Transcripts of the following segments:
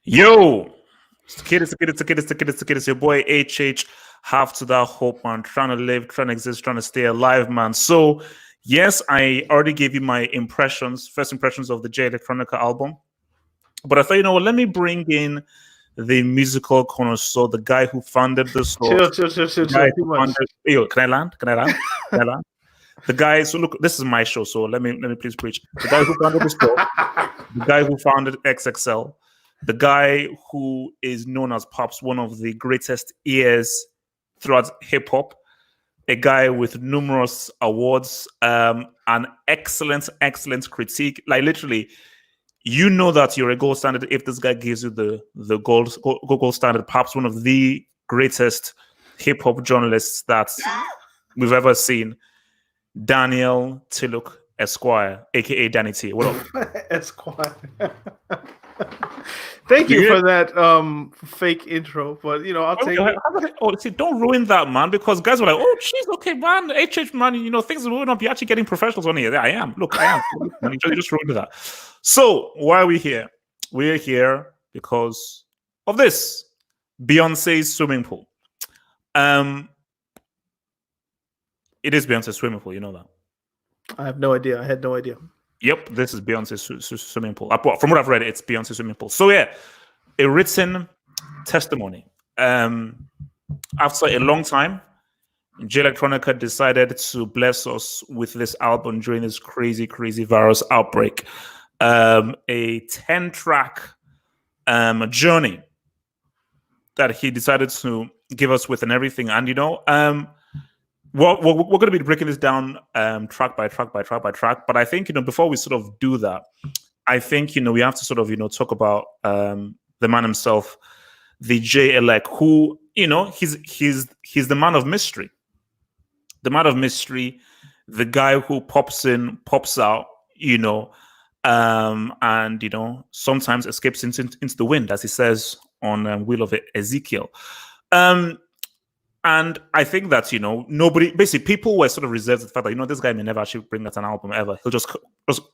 Yo, it's your boy HH. Half to that hope, man. Trying to live, trying to exist, trying to stay alive, man. So, yes, I already gave you my first impressions of the J Electronica album. But I thought, you know what, let me bring in the musical connoisseur, the guy who founded the source, Chill. the guy Too who much. founded. Yo, can I land? Can I land? Can I land? The guy. So look, this is my show, so let me please preach. The guy who founded the store, the guy who founded XXL, the guy who is known as Pops, one of the greatest ears throughout hip hop, a guy with numerous awards, an excellent critique. Like literally, you know that you're a gold standard if this guy gives you the gold standard. Pops, one of the greatest hip hop journalists that we've ever seen. Daniel Tiluk Esquire, aka Danny T. What up? Esquire. Thank you for that fake intro, but I'll take it. See, don't ruin that, man, because guys were like, "Oh, she's okay, man. HH, man, things are moving up. You're actually getting professionals on here." There I am. Look, I am. You just ruined that. So, why are we here? We're here because of this Beyonce's swimming pool. It is Beyonce's swimming pool. You know that. I have no idea. I had no idea. Yep, this is Beyonce's swimming pool. From what I've read, it's Beyonce's swimming pool. So yeah, a written testimony. After a long time, J Electronica decided to bless us with this album during this crazy virus outbreak. A 10-track journey that he decided to give us with and everything. And we're going to be breaking this down track by track. But I think, before we sort of do that, I think, we have to sort of, talk about the man himself, the J-Elect, who, he's the man of mystery. The man of mystery, the guy who pops in, pops out, and, sometimes escapes into the wind, as he says on Wheel of Ezekiel. And I think that, people were sort of reserved to the fact that, this guy may never actually bring out an album ever. He'll just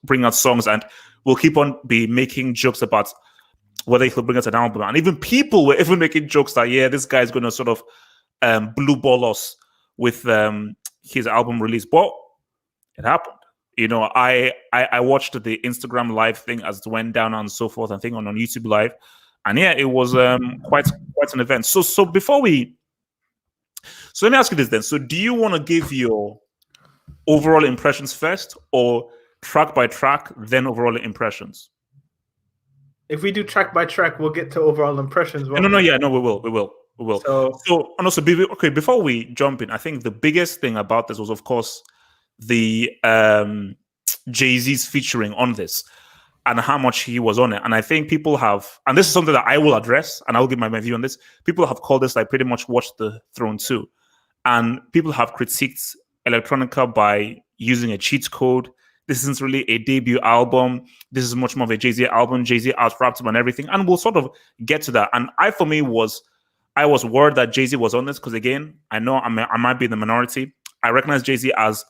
bring out songs and we'll keep on making jokes about whether he'll bring out an album. And even people were even making jokes that, yeah, this guy's going to sort of blue ball us with his album release. But it happened. I watched the Instagram live thing as it went down and so forth, I think on YouTube Live. And yeah, it was quite an event. So let me ask you this then. So do you want to give your overall impressions first, or track by track, then overall impressions? If we do track by track, we'll get to overall impressions. We will. So and also, before we jump in, I think the biggest thing about this was, of course, the Jay-Z's featuring on this and how much he was on it. And I think people have, and this is something that I will address, and I'll give my view on this. People have called this like pretty much Watch the Throne 2. And people have critiqued Electronica by using a cheat code. This isn't really a debut album. This is much more of a Jay-Z album. Jay-Z out-rapped him and everything. And we'll sort of get to that. And I was worried that Jay-Z was on this because, again, I know I might be in the minority. I recognize Jay-Z as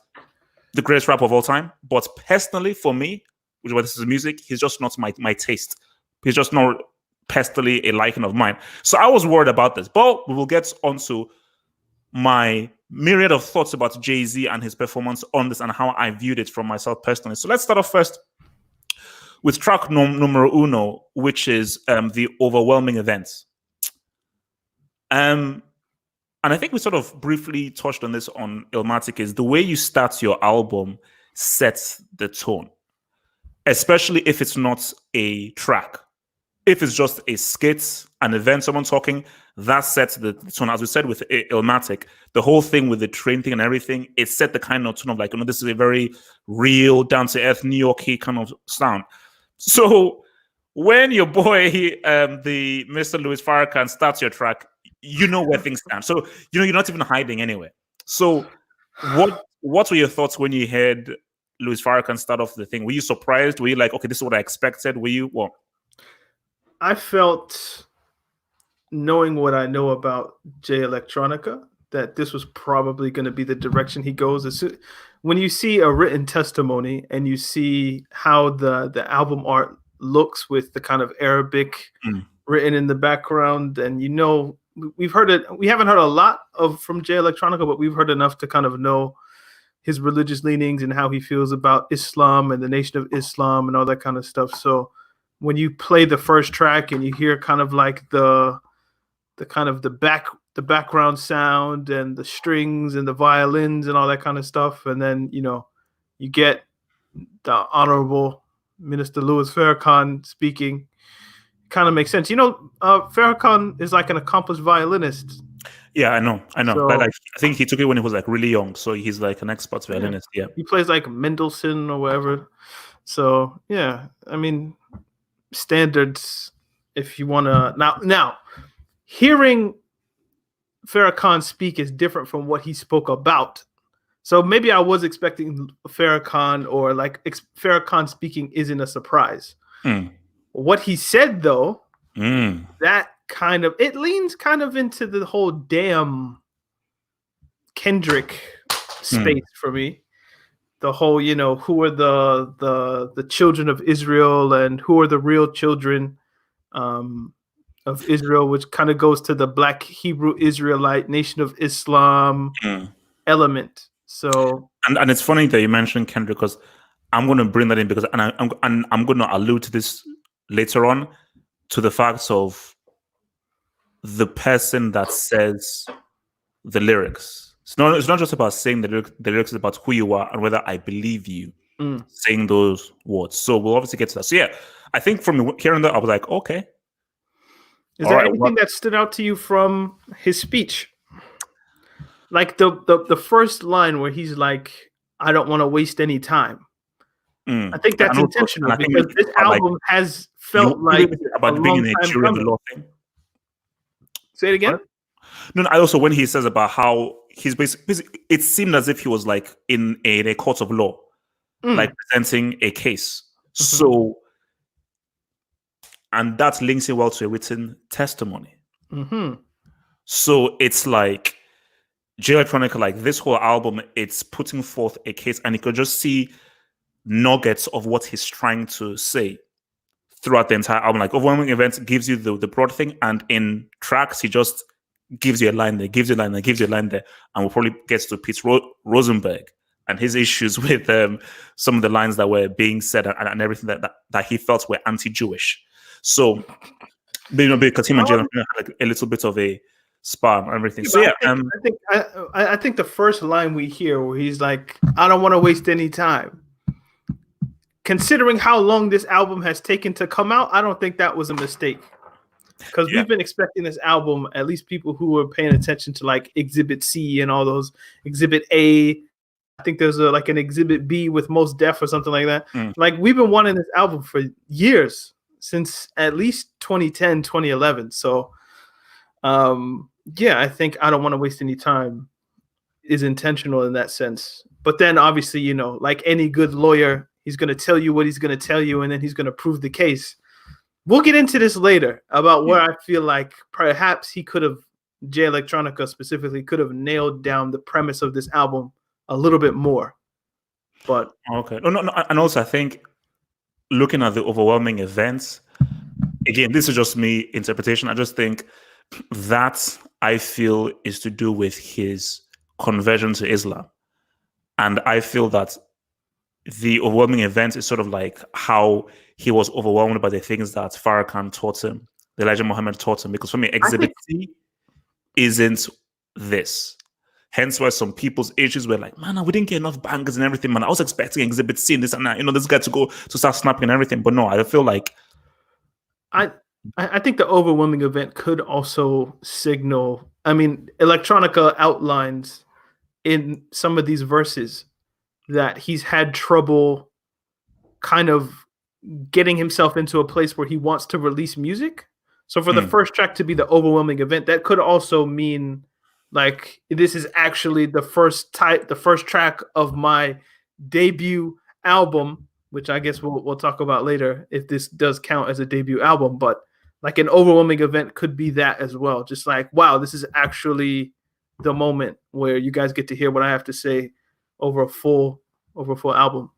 the greatest rapper of all time. But personally, for me, which is why this is music, he's just not my taste. He's just not personally a liking of mine. So I was worried about this. But we will get onto my myriad of thoughts about Jay-Z and his performance on this and how I viewed it from myself personally. So let's start off first with track numero uno, which is the Overwhelming Events. And I think we sort of briefly touched on this on Illmatic, is the way you start your album sets the tone, especially if it's not a track. If it's just a skit, an event, someone talking, that sets the tone. As we said with Illmatic, the whole thing with the train thing and everything, it set the kind of tone of like, this is a very real, down-to-earth, New York-y kind of sound. So when your boy, the Mr. Louis Farrakhan, starts your track, you know where things stand. So, you're not even hiding anywhere. So what were your thoughts when you heard Louis Farrakhan start off the thing? Were you surprised? Were you like, okay, this is what I expected? Were you, what? I felt, knowing what I know about J Electronica, that this was probably going to be the direction he goes. When you see a written testimony and you see how the album art looks with the kind of Arabic written in the background, and we've heard it. We haven't heard a lot from Jay Electronica, but we've heard enough to kind of know his religious leanings and how he feels about Islam and the Nation of Islam and all that kind of stuff. So when you play the first track and you hear kind of like the background sound and the strings and the violins and all that kind of stuff, and then you get the Honorable Minister Louis Farrakhan speaking, kind of makes sense. Farrakhan is like an accomplished violinist. Yeah, I know. So, but I think he took it when he was like really young, so he's like an expert violinist. Yeah, he plays like Mendelssohn or whatever. So yeah, I mean, standards. If you want to now, hearing Farrakhan speak is different from what he spoke about. So maybe I was expecting Farrakhan, or like Farrakhan speaking isn't a surprise. What he said though, that kind of, it leans kind of into the whole damn Kendrick space for me. The whole, who are the children of Israel and who are the real children of Israel, which kind of goes to the Black Hebrew Israelite Nation of Islam element. So, and it's funny that you mentioned Kendrick, because I'm going to bring that in, because I'm going to allude to this later on, to the facts of the person that says the lyrics. It's not just about saying the lyrics is about who you are and whether I believe you saying those words. So we'll obviously get to that. So yeah, I think from hearing that, I was like, okay. Is there anything that stood out to you from his speech? Like the first line where he's like, I don't want to waste any time. I think that's intentional, because this album has felt like about being in a jury of the law thing. Say it again. No, I also, when he says about how he's basically, it seemed as if he was like in a court of law, like presenting a case. So, and that links it well to a written testimony. So it's like Jay Electronica, like this whole album, it's putting forth a case, and you could just see nuggets of what he's trying to say throughout the entire album. Like Overwhelming Events gives you the broad thing, and in tracks he just gives you a line there, gives you a line there, gives you a line there, and we'll probably get to Pete Rosenberg and his issues with some of the lines that were being said and everything that he felt were anti-Jewish. So, because him and Jay had like a little bit of a spar and everything. So yeah, I think the first line we hear where he's like, I don't want to waste any time. Considering how long this album has taken to come out, I don't think that was a mistake. Because we've been expecting this album, at least people who were paying attention to like Exhibit C and all those, Exhibit A. I think there's like an Exhibit B with Mos Def or something like that. Like, we've been wanting this album for years, since at least 2010, 2011. So, I think I don't want to waste any time is intentional in that sense. But then obviously, like any good lawyer, he's going to tell you what he's going to tell you, and then he's going to prove the case. We'll get into this later about where I feel like perhaps he could have, Jay Electronica specifically, could have nailed down the premise of this album a little bit more. But okay, no, and also I think looking at the Overwhelming Events, again, this is just me interpretation. I just think that, I feel, is to do with his conversion to Islam, and I feel that the Overwhelming Event is sort of like how he was overwhelmed by the things that Farrakhan taught him, that Elijah Muhammad taught him. Because for me, Exhibit C isn't this. Hence why some people's issues were like, man, we didn't get enough bangers and everything, man. I was expecting Exhibit C and this and that. This guy to start snapping and everything. But no, I feel like I think the Overwhelming Event could also signal. I mean, Electronica outlines in some of these verses that he's had trouble kind of getting himself into a place where he wants to release music. So for the first track to be the Overwhelming Event, that could also mean like this is actually the first track of my debut album, which I guess we'll talk about later if this does count as a debut album. But like an Overwhelming Event could be that as well. Just like, wow, this is actually the moment where you guys get to hear what I have to say over a full album.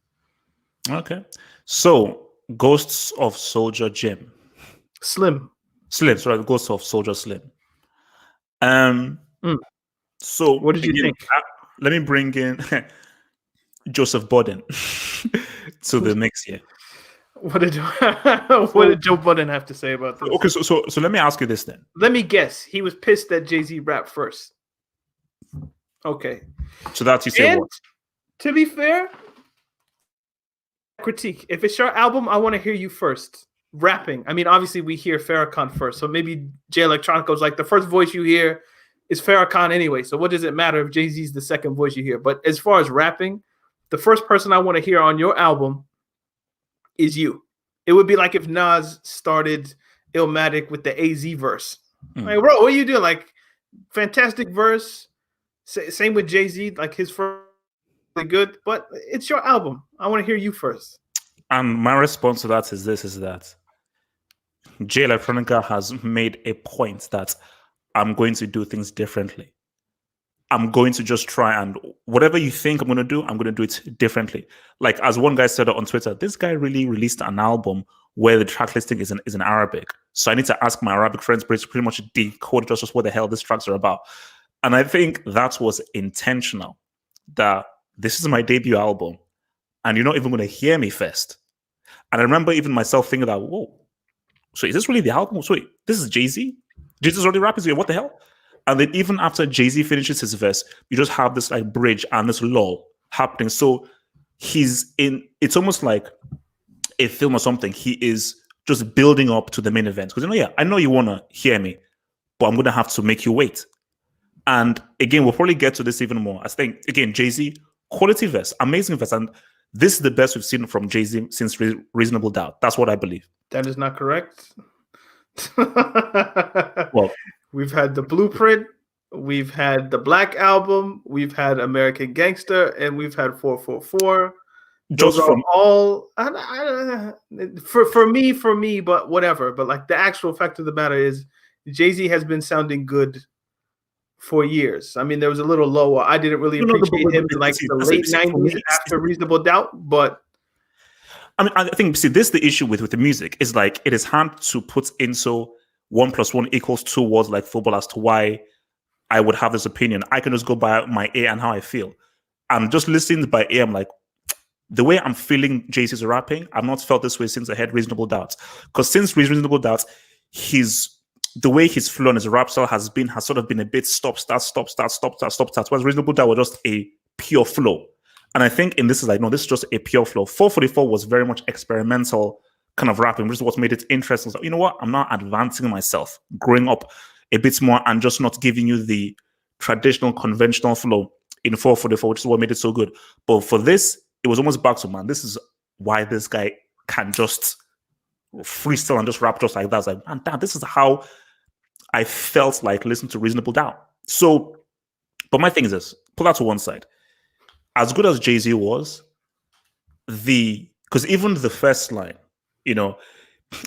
Okay. So, Ghosts of Soldier Jim. Slim. Slim, sorry, the Ghost of Soldier Slim. So what did you think? Let me bring in Joseph Borden to the mix here. What did Joe Budden have to say about this? Okay, so let me ask you this then. Let me guess. He was pissed that Jay-Z rapped first. Okay. So that's you say what? To be fair, critique. If it's your album, I want to hear you first. Rapping. I mean, obviously we hear Farrakhan first, so maybe Jay Electronica was like the first voice you hear is Farrakhan anyway. So what does it matter if Jay-Z's the second voice you hear? But as far as rapping, the first person I want to hear on your album is you. It would be like if Nas started Illmatic with the AZ verse. Like, bro, what are you doing? Like, fantastic verse. Same with Jay-Z, like his first really good, but it's your album. I want to hear you first. And my response to that is that Jay Electronica has made a point that I'm going to do things differently. I'm going to just try and whatever you think I'm going to do, I'm going to do it differently. Like as one guy said on Twitter, this guy really released an album where the track listing is in Arabic. So I need to ask my Arabic friends pretty much decode just what the hell these tracks are about. And I think that was intentional, that this is my debut album and you're not even going to hear me first. And I remember even myself thinking that, whoa, so is this really the album? So wait, this is Jay-Z? Jay-Z's already rapping here, what the hell? And then even after Jay-Z finishes his verse, you just have this like bridge and this lull happening. So it's almost like a film or something. He is just building up to the main event. Because I know you want to hear me, but I'm going to have to make you wait. And again, we'll probably get to this even more. I think, again, Jay-Z, quality verse, amazing verse. And this is the best we've seen from Jay-Z since Reasonable Doubt. That's what I believe. That is not correct. Well, we've had The Blueprint, we've had the Black Album, we've had American Gangster, and we've had 444. Those are all for me, but whatever. But like the actual fact of the matter is, Jay-Z has been sounding good for years. I mean, there was a little lower. I didn't really appreciate him in like the late 90s after Reasonable Doubt, but I mean, I think this is the issue with the music. Is like it is hard to put into 1 + 1 = 2 words like football as to why I would have this opinion. I can just go by my ear and how I feel. I'm just listening by ear. I'm like, the way I'm feeling Jay-Z's rapping, I've not felt this way since I had Reasonable Doubt. Because since Reasonable Doubt, the way his flow and his rap style has sort of been a bit stop, start. Whereas Reasonable Doubt was just a pure flow. And I think in this is like, no, this is just a pure flow. 444 was very much experimental kind of rapping, which is what made it interesting. So, you know what? I'm not advancing myself, growing up a bit more and just not giving you the traditional, conventional flow in 444, which is what made it so good. But for this, it was almost back to, man, this is why this guy can just freestyle and just rap just like that. I was like, man, damn, this is how I felt like listening to Reasonable Doubt. So, but my thing is this, put that to one side. As good as Jay-Z was, because even the first line,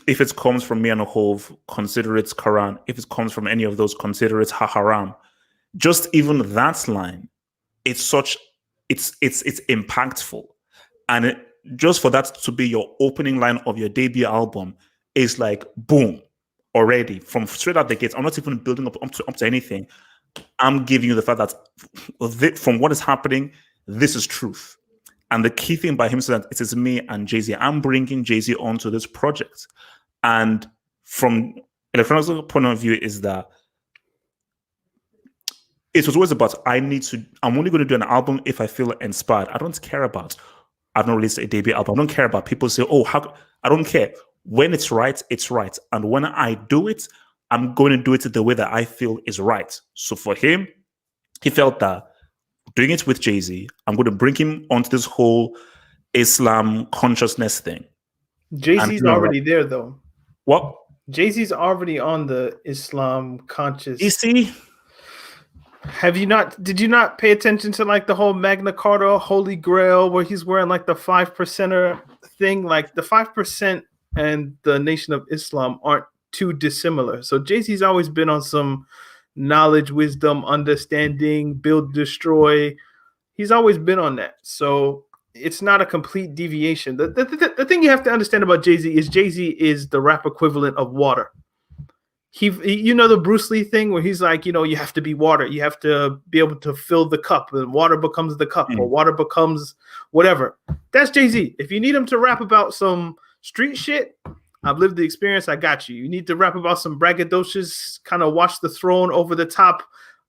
if it comes from me and a Hove, consider it Quran. If it comes from any of those, consider it haram. Just even that line, it's impactful. And just for that to be your opening line of your debut album is like, boom, already from straight out the gates. I'm not even building up to anything. I'm giving you the fact that from what is happening, this is truth. And the key thing by him saying that it is me and Jay-Z. I'm bringing Jay-Z onto this project. And from Electronica's point of view is that it was always about, I'm only going to do an album if I feel inspired. I don't care about, I've not released a debut album. I don't care about people say, I don't care. When it's right, it's right. And when I do it, I'm going to do it the way that I feel is right. So for him, he felt that doing it with Jay-Z, I'm going to bring him onto this whole Islam consciousness thing. Jay-Z's already there, though. What? Jay-Z's already on the Islam conscious. You see? Did you not pay attention to like the whole Magna Carta Holy Grail where he's wearing like the 5%er thing? Like the 5% and the Nation of Islam aren't too dissimilar. So Jay-Z's always been on some knowledge, wisdom, understanding, build, destroy. He's always been on that. So it's not a complete deviation. The thing you have to understand about Jay-Z is the rap equivalent of water. you know, the Bruce Lee thing where he's like, you know, you have to be water, you have to be able to fill the cup, and water becomes the cup, or water becomes whatever. That's Jay-Z. If you need him to rap about some street shit, I've lived the experience, I got you. You need to rap about some braggadocious, kind of watch the throne, over the top,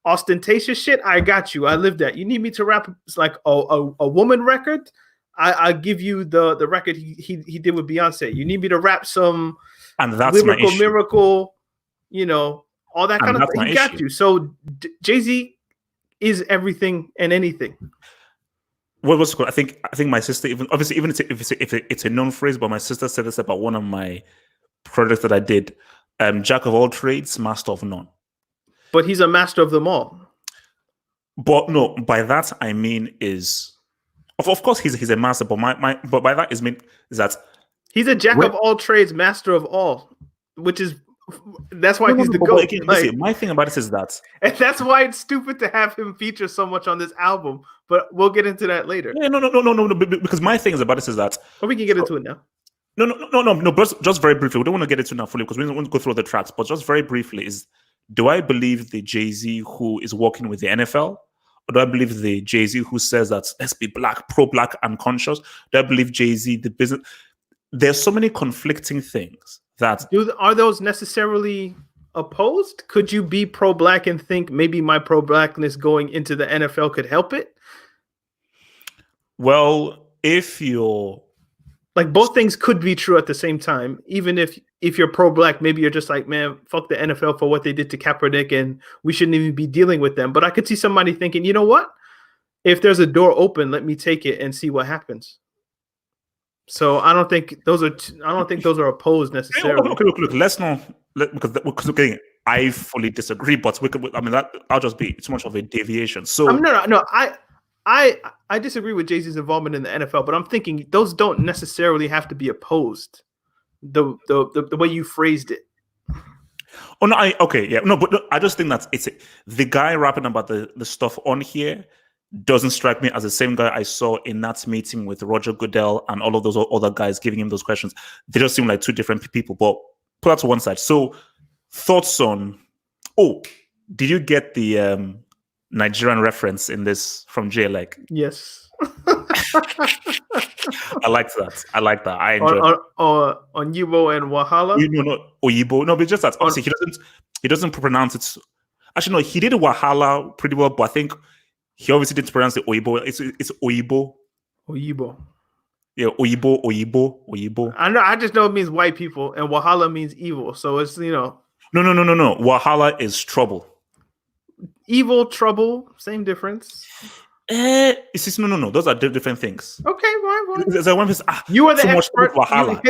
ostentatious shit, I got you. I lived that. You need me to rap like a woman record, I give you the record he did with Beyonce. You need me to rap some and that's lyrical miracle, you know, all that kind of thing. He got you. So Jay-Z is everything and anything. What was cool? I think my sister, even if it's a known phrase, but my sister said this about one of my projects that I did. Jack of all trades, master of none. But he's a master of them all. But no, by that I mean is, of course he's a master, but but by that is that he's a jack of all trades, master of all, which is. That's why he's the GOAT. Again, listen, my thing about it is that, and that's why it's stupid to have him feature so much on this album. But we'll get into that later. Yeah, no. Because my thing about this is that, or we can get into it now. No. But just very briefly, we don't want to get into it now fully because we don't want to go through the tracks. But just very briefly, do I believe the Jay-Z who is working with the NFL, or do I believe the Jay-Z who says that let's be black, pro-black, and conscious? Do I believe Jay-Z the business? There's so many conflicting things. Are those necessarily opposed? Could you be pro-black and think maybe my pro-blackness going into the NFL could help it? Well, if you're like, both things could be true at the same time. Even if you're pro-black, maybe you're just like, man, fuck the NFL for what they did to Kaepernick, and we shouldn't even be dealing with them. But I could see somebody thinking, you know what? If there's a door open, let me take it and see what happens. So I don't think those are opposed necessarily. Look. Let's not because again, I fully disagree. But I'll just be too much of a deviation. So no. I disagree with Jay-Z's involvement in the NFL, but I'm thinking those don't necessarily have to be opposed. The way you phrased it. Oh no, but I just think that it's the guy rapping about the stuff on here doesn't strike me as the same guy I saw in that meeting with Roger Goodell and all of those other guys giving him those questions. They just seem like two different people, but put that to one side. So thoughts on, did you get the Nigerian reference in this from Jay? Like, yes. I like that. I enjoyed it. On Yibo and Wahala? Oyibo. No, but just that obviously he doesn't pronounce it. Actually, no, he did Wahala pretty well, but I think he obviously didn't pronounce it Oyibo. It's Oyibo. Oyibo. Yeah, Oyibo. I know. I just know it means white people, and Wahala means evil. So it's, you know. No. Wahala is trouble. Evil, trouble, same difference. No. Those are different things. Okay, why? You are the expert. Wahala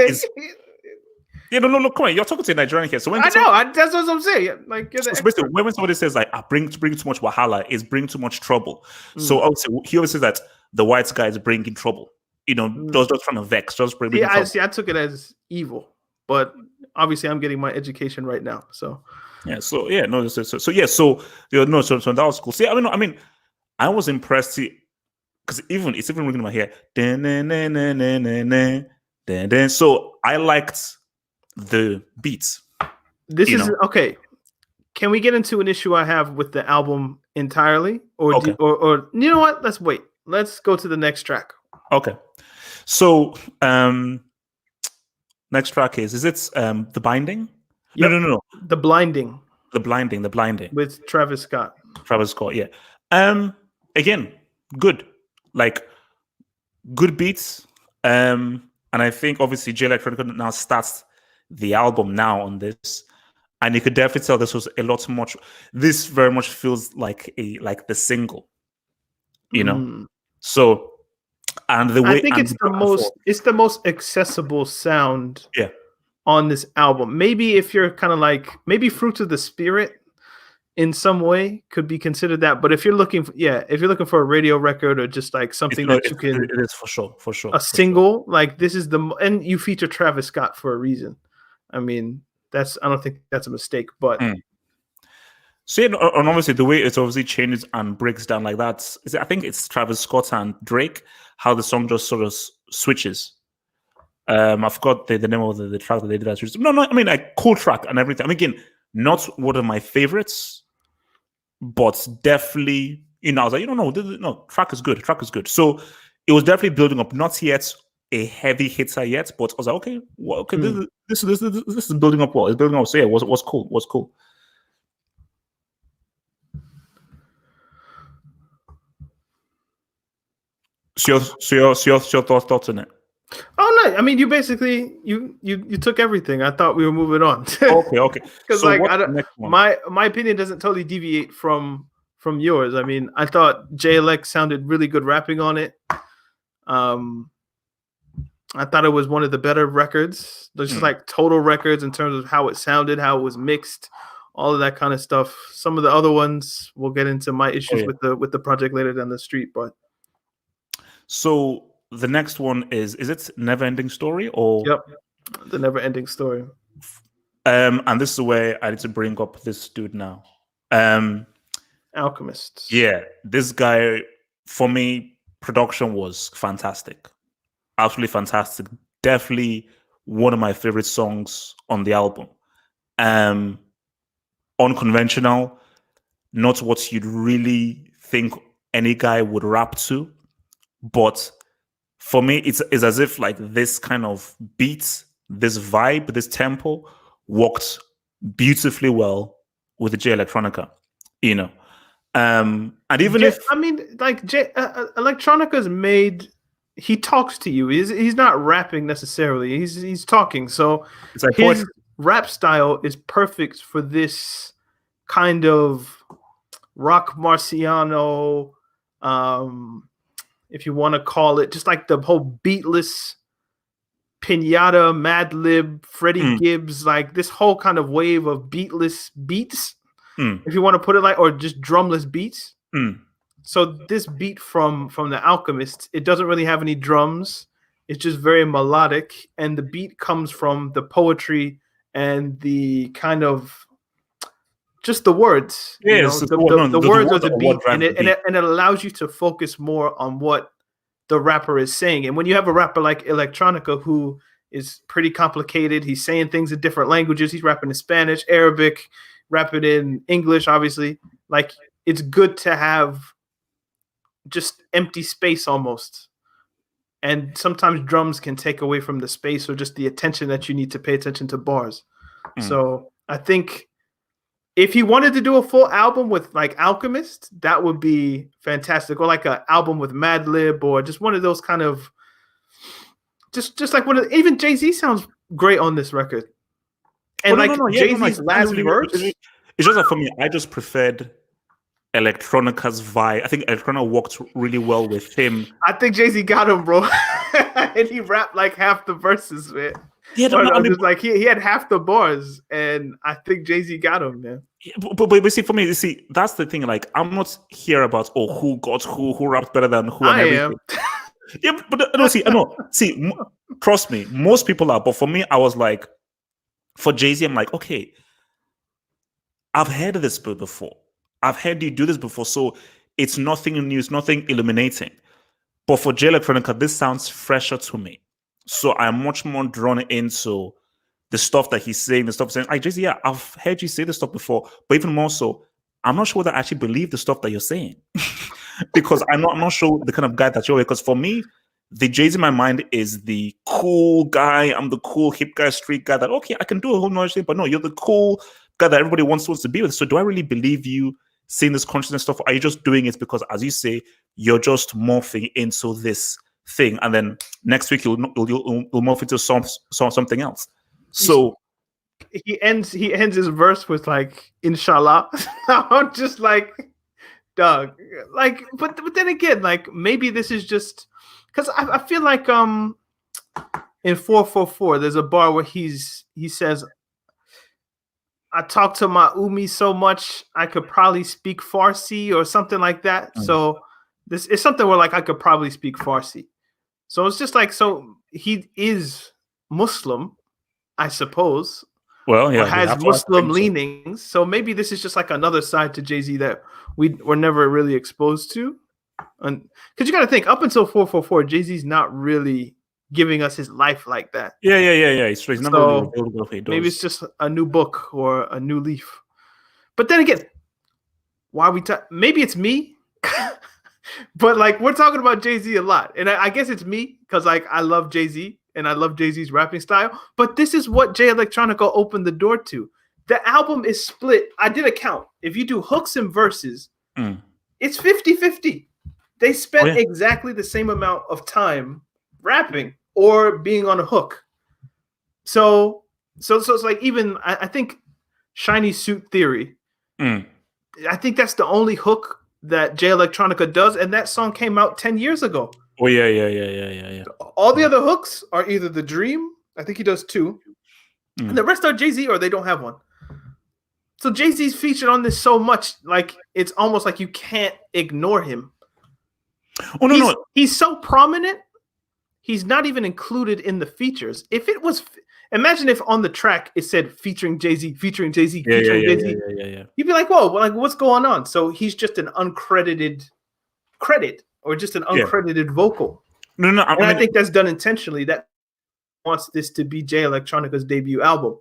no. Come on, you're talking to a Nigerian here. So that's what I'm saying. Like, basically, when somebody says like, bring too much Wahala, is bring too much trouble. So obviously, he always says that the white guy is bringing trouble. You know, just trying to vex, just bringing trouble. I took it as evil, but obviously, I'm getting my education right now. So So that was cool. See, I was impressed because it's even ringing in my hair. So I liked the beats. This is okay. Can we get into an issue I have with the album entirely, or or you know what? Let's wait. Let's go to the next track. Okay. So next track is it The Binding? Yep. No. The Blinding. The Blinding with Travis Scott. Yeah. Again, good. Like, good beats. And I think obviously Jay Electronica now starts the album now on this, and you could definitely tell this was a lot much. This very much feels like the single, you know. So, and the way I think it's the most accessible sound. Yeah. On this album, maybe if you're kind of like Fruits of the Spirit in some way could be considered that, but if you're looking for a radio record or just like something that you can, it is for sure a single like this is and you feature Travis Scott for a reason. I mean, I don't think that's a mistake, but so and obviously the way it obviously changes and breaks down like that is, I think it's Travis Scott and Drake, how the song just sort of switches. I forgot the name of the track that they did. No, I mean, like, cool track and everything. Again, Not one of my favorites, but definitely, I was like, no, track is good. Track is good. So it was definitely building up. Not yet a heavy hitter yet, but I was like, okay, well, okay, this is building up well. It's building up. So yeah, it was cool. It was cool. So your thoughts on it? Oh no! I mean, you basically you took everything. I thought we were moving on. Okay. Because so my opinion doesn't totally deviate from yours. I mean, I thought JLX sounded really good rapping on it. I thought it was one of the better records. There's just like total records in terms of how it sounded, how it was mixed, all of that kind of stuff. Some of the other ones, we'll get into my issues with the project later down the street, but. So the next one is it Never Ending Story or? Yep, the Never Ending Story. And this is where I need to bring up this dude now. Alchemists. Yeah, this guy, for me, production was fantastic. Absolutely fantastic. Definitely one of my favorite songs on the album. Unconventional, not what you'd really think any guy would rap to, but for me, it's as if like this kind of beat, this vibe, this tempo worked beautifully well with the J Electronica, and even Electronica's made. He talks to you. He's not rapping necessarily. He's talking. So it's like his rap style is perfect for this kind of rock marciano. If you want to call it, just like the whole beatless Pinata, Madlib, Freddie Gibbs, like this whole kind of wave of beatless beats, if you want to put it like, or just drumless beats. So this beat from the Alchemists, it doesn't really have any drums. It's just very melodic, and the beat comes from the poetry and the kind of just the words, the words of the beat, and it allows you to focus more on what the rapper is saying. And when you have a rapper like Electronica, who is pretty complicated, he's saying things in different languages. He's rapping in Spanish, Arabic, rapping in English, obviously. Like, it's good to have just empty space almost. And sometimes drums can take away from the space or just the attention that you need to pay attention to bars. So I think if he wanted to do a full album with like Alchemist, that would be fantastic. Or like an album with Madlib, or just one of those kind of just like even Jay-Z sounds great on this record. And Jay-Z's last verse. It's just that for me, I just preferred Electronica's vibe. I think Electronica worked really well with him. I think Jay-Z got him, bro. And he rapped like half the verses, man. Yeah, like he had half the bars, and I think Jay-Z got him, man. Yeah, but see, for me, that's the thing. Like, I'm not here about who got who rapped better than who and everything. Yeah, but no, see, trust me, most people are. But for me, I was like, for Jay-Z, I'm like, okay, I've heard of this before. I've heard you do this before, so it's nothing new, it's nothing illuminating. But for J Electronica, this sounds fresher to me. So I'm much more drawn into the stuff that he's saying, the stuff saying, Jay-Z, yeah, I've heard you say this stuff before, but even more so, I'm not sure that I actually believe the stuff that you're saying. Because I'm not sure the kind of guy that you're. Because for me, the Jay-Z in my mind is the cool guy. I'm the cool hip guy, street guy that, okay, I can do a whole knowledge thing, but no, you're the cool guy that everybody wants to be with. So do I really believe you saying this consciousness stuff? Or are you just doing it because, as you say, you're just morphing into this thing, and then next week you'll morph into something else? So he ends his verse with like, inshallah. I'm just like, dog, like, but then again, like, maybe this is just because I feel like in 444 there's a bar where he says, I talk to my Umi so much I could probably speak Farsi or something like that. So this is something where like I could probably speak Farsi. So it's just like, so he is Muslim, I suppose. Well, yeah, or has Muslim leanings. So maybe this is just like another side to Jay-Z that we were never really exposed to. And because you got to think, up until 444, Jay-Z's not really giving us his life like that. Yeah. It's never really revealed what he does. Maybe it's just a new book or a new leaf. But then again, why we maybe it's me, but like we're talking about Jay-Z a lot, and I guess it's me because like I love Jay-Z and I love Jay-Z's rapping style. But this is what Jay Electronica opened the door to. The album is split. I did a count. If you do hooks and verses, it's 50-50. They spent exactly the same amount of time rapping or being on a hook. So it's like even I think Shiny Suit Theory. I think that's the only hook that Jay Electronica does, and that song came out 10 years ago. Oh yeah. All the other hooks are either The Dream, I think he does 2, and the rest are Jay-Z or they don't have one. So Jay-Z's featured on this so much, like it's almost like you can't ignore him. Oh no, he's so prominent. He's not even included in the features. If it was, imagine if on the track it said featuring Jay-Z, featuring Jay-Z, featuring Jay-Z. Yeah. You'd be like, whoa, like what's going on? So he's just an uncredited credit or just an uncredited vocal. No. I think that's done intentionally. That wants this to be Jay Electronica's debut album.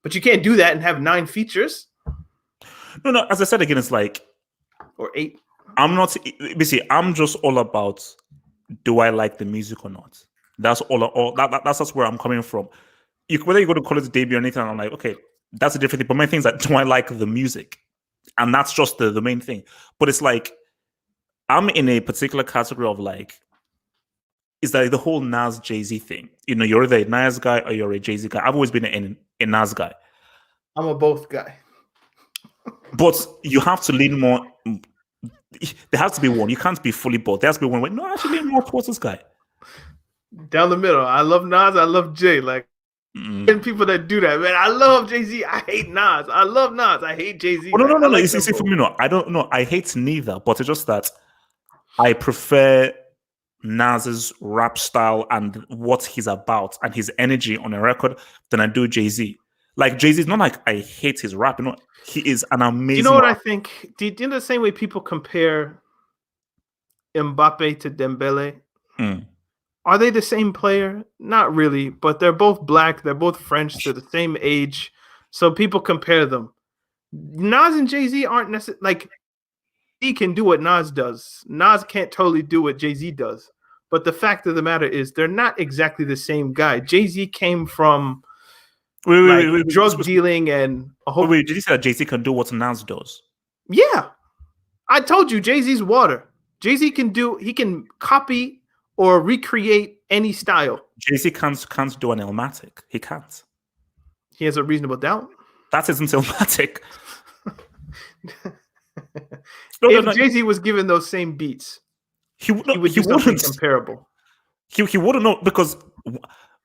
But you can't do that and have 9 features. No. As I said again, it's like or 8. I'm just all about, do I like the music or not? That's that's where I'm coming from. Whether you go to call it debut or anything, I'm like, okay, that's a different thing. But my thing is that, do I like the music? And that's just the main thing. But it's like, I'm in a particular category of like, it's like the whole Nas Jay-Z thing. You know, you're either a Nas guy or you're a Jay-Z guy. I've always been a Nas guy. I'm a both guy. But you have to lean more. There has to be one. You can't be fully both. There has to be one. No, I should lean more towards this guy. Down the middle. I love Nas. I love Jay. Like, and people that do that, man. I love Jay-Z. I hate Nas. I love Nas. I hate Jay-Z. Oh, no. You see, for me, no. I don't know. I hate neither. But it's just that I prefer Nas's rap style and what he's about and his energy on a record than I do Jay-Z. Like, Jay-Z is not like I hate his rap. You know, he is an amazing. You know what I think? Do you know the same way people compare Mbappe to Dembele? Are they the same player? Not really, but they're both black. They're both French. They're the same age. So people compare them. Nas and Jay-Z aren't necessarily like, he can do what Nas does. Nas can't totally do what Jay-Z does. But the fact of the matter is they're not exactly the same guy. Jay-Z came from drug dealing and a whole. Wait, did you say that Jay-Z can do what Nas does? Yeah. I told you Jay-Z's water. Jay-Z he can copy or recreate any style. Jay-Z can't do an Illmatic. He can't. He has a reasonable doubt. That isn't Illmatic. If Jay-Z was given those same beats, he would do something comparable. He wouldn't know, because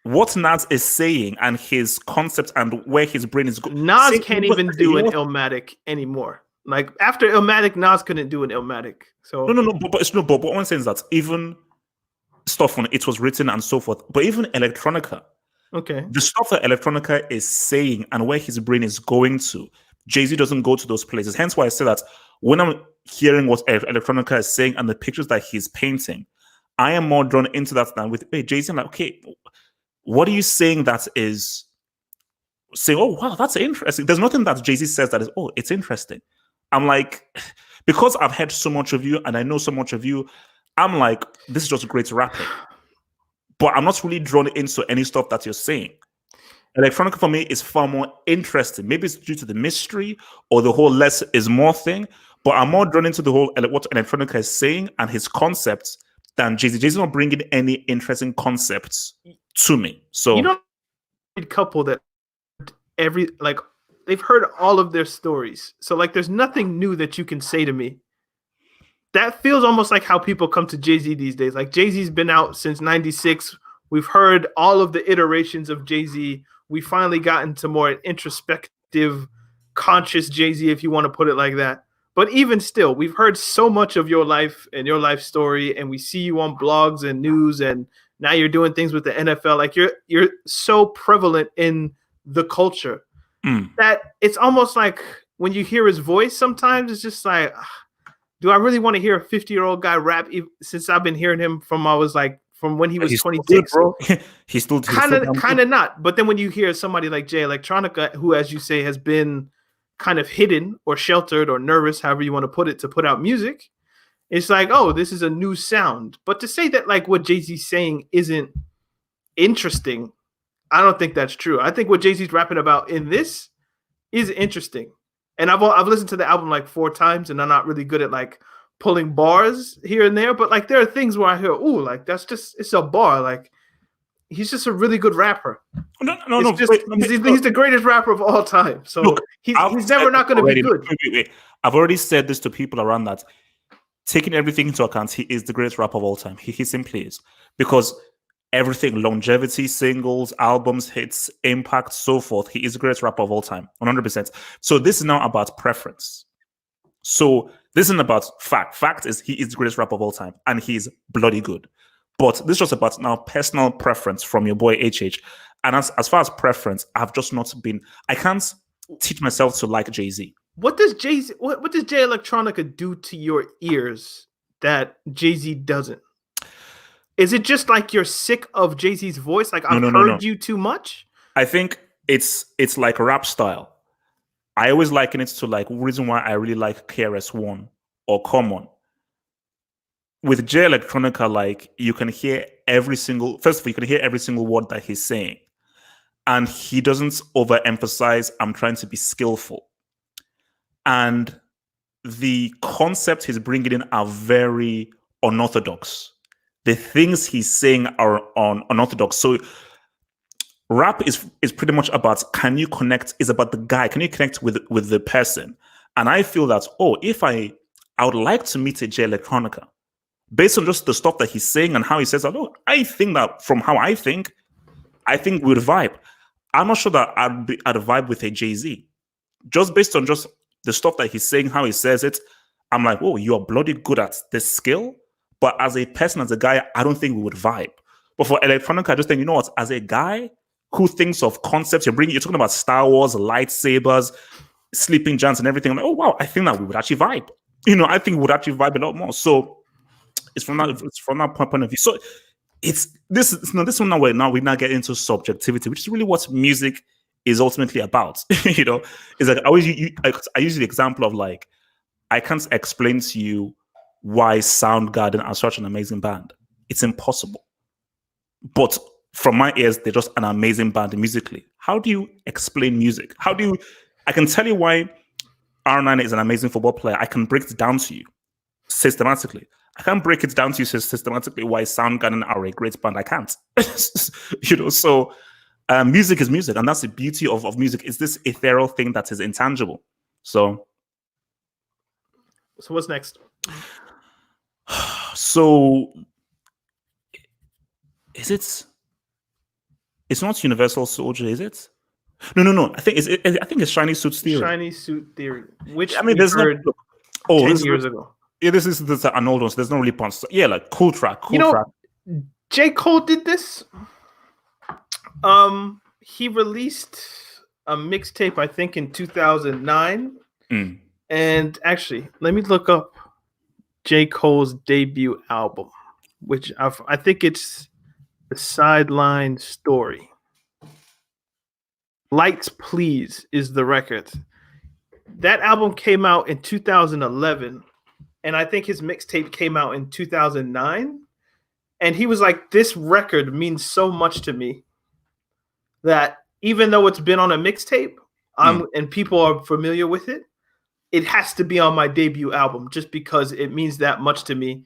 what Nas is saying and his concept and where his brain is going. Nas can't even do an Illmatic anymore. Like after Illmatic, Nas couldn't do an Illmatic. So no. But what I'm saying is that even stuff on It Was Written and so forth, but even Electronica, the stuff that Electronica is saying and where his brain is going to, Jay-Z doesn't go to those places. Hence why I say that when I'm hearing what Electronica is saying and the pictures that he's painting, I am more drawn into that than with Jay-Z. I'm like, okay, what are you saying that is saying, oh, wow, that's interesting? There's nothing that Jay-Z says that is, oh, it's interesting. I'm like, because I've heard so much of you and I know so much of you, I'm like, this is just great rapping. But I'm not really drawn into any stuff that you're saying. Electronica for me is far more interesting. Maybe it's due to the mystery or the whole less is more thing, but I'm more drawn into the whole what Electronica is saying and his concepts than Jay-Z. Jay-Z's not bringing any interesting concepts to me. So, you know, a couple that they've heard all of their stories. So like, there's nothing new that you can say to me. That feels almost like how people come to Jay-Z these days. Like, Jay-Z's been out since 96. We've heard all of the iterations of Jay-Z. We finally got into more introspective, conscious Jay-Z, if you want to put it like that. But even still, we've heard so much of your life and your life story, and we see you on blogs and news, and now you're doing things with the NFL. Like, you're so prevalent in the culture that it's almost like when you hear his voice, sometimes it's just like, do I really want to hear a 50-year-old guy rap since I've been hearing him from I was like from when he was He's 26. Still good, bro. he's still kind of not. But then when you hear somebody like Jay Electronica, who, as you say, has been kind of hidden or sheltered or nervous, however you want to put it, to put out music, it's like, oh, this is a new sound. But to say that like what Jay-Z's saying isn't interesting, I don't think that's true. I think what Jay-Z's rapping about in this is interesting. And I've listened to the album like 4 times, and I'm not really good at like pulling bars here and there. But like there are things where I hear, ooh, like that's just, it's a bar. Like he's just a really good rapper. No. He's the greatest rapper of all time. So look, he's never not going to be good. Wait. I've already said this to people around that. Taking everything into account, he is the greatest rapper of all time. He simply is. Because everything, longevity, singles, albums, hits, impact, so forth, he is the greatest rapper of all time, 100%. So this is now about preference. So this isn't about fact. Fact is he is the greatest rapper of all time, and he's bloody good. But this is just about now personal preference from your boy HH. And as far as preference, I've just not been, I can't teach myself to like Jay-Z. What does Jay-Z, what does Jay Electronica do to your ears that Jay-Z doesn't? Is it just like you're sick of Jay-Z's voice? Like I've heard you too much? I think it's like rap style. I always liken it to like reason why I really like KRS-One or Common. With Jay Electronica, like you can hear every single word that he's saying. And he doesn't overemphasize, I'm trying to be skillful. And the concepts he's bringing in are very unorthodox. The things he's saying are unorthodox. So rap is pretty much about, can you connect, is about the guy, can you connect with the person? And I feel that, I would like to meet a Jay Electronica. Based on just the stuff that he's saying and how he says, I think that from how I think we would vibe. I'm not sure that I'd vibe with a Jay-Z. Just based on just the stuff that he's saying, how he says it, I'm like, you are bloody good at this skill. But as a person, as a guy, I don't think we would vibe. But for Electronica, I just think, you know what, as a guy who thinks of concepts, you're talking about Star Wars, lightsabers, sleeping giants and everything. I'm like, oh, wow, I think that we would actually vibe. I think we would actually vibe a lot more. So it's from that point of view. So it's this one now we now get into subjectivity, which is really what music is ultimately about. It's like I use the example of like, I can't explain to you why Soundgarden are such an amazing band. It's impossible. But from my ears, they're just an amazing band musically. How do you explain music? I can tell you why R9 is an amazing football player. I can break it down to you systematically. I can't break it down to you systematically why Soundgarden are a great band. I can't. So music is music, and that's the beauty of music. It's this ethereal thing that is intangible. So what's next? So is it? It's not Universal Soldier, is it? No. I think it's Shiny Suit Theory. Shiny Suit Theory, which there's heard 10 years ago. Yeah, this is an old one. So there's no really punch. So, yeah, like cool track. J. Cole did this. He released a mixtape, I think, in 2009. And actually, let me look up J. Cole's debut album, which I think it's The Sideline Story. Lights Please is the record. That album came out in 2011, and I think his mixtape came out in 2009. And he was like, this record means so much to me that even though it's been on a mixtape, and people are familiar with it, it has to be on my debut album just because it means that much to me.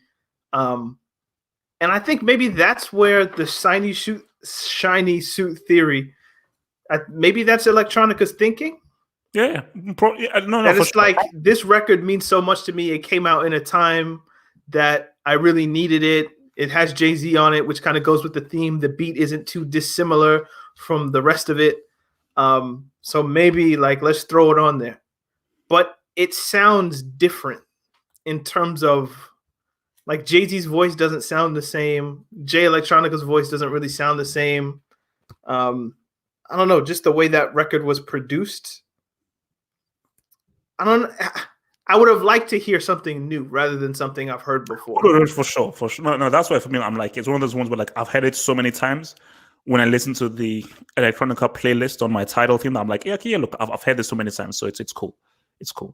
And I think maybe that's where the shiny suit theory, maybe that's Electronica's thinking. Yeah. No. That it's like, this record means so much to me. It came out in a time that I really needed it. It has Jay-Z on it, which kind of goes with the theme. The beat isn't too dissimilar from the rest of it. So maybe like, let's throw it on there. But it sounds different in terms of like Jay-Z's voice doesn't sound the same. Jay Electronica's voice doesn't really sound the same. I don't know, just the way that record was produced. I I would have liked to hear something new rather than something I've heard before. For sure. No, that's why for me, I'm like, it's one of those ones where like I've heard it so many times. When I listen to the Electronica playlist on my title theme, I'm like, yeah, look, I've heard this so many times, so it's cool. It's cool.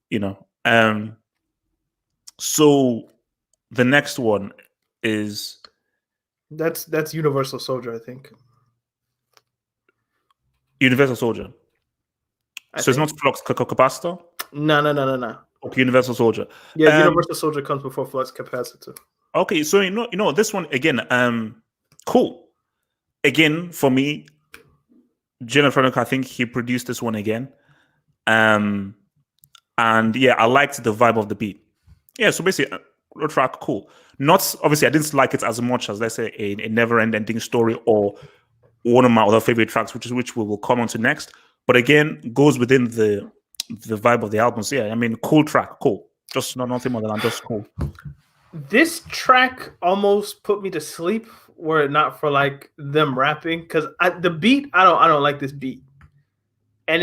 You know. So the next one is that's Universal Soldier, I think. Universal Soldier. So it's not Flux Capacitor? No. Okay, Universal Soldier. Yeah, Universal Soldier comes before Flux Capacitor. Okay, so you know this one again. Cool. Again, for me, Electronica, I think he produced this one again. And yeah, I liked the vibe of the beat. Yeah, so basically, a track, cool. Not obviously, I didn't like it as much as, let's say, a never-ending story or one of my other favorite tracks, which we will come on to next. But again, goes within the vibe of the album. So yeah, I mean, cool track, cool. Just nothing more than just cool. This track almost put me to sleep were it not for like them rapping, because the beat, I don't like this beat, and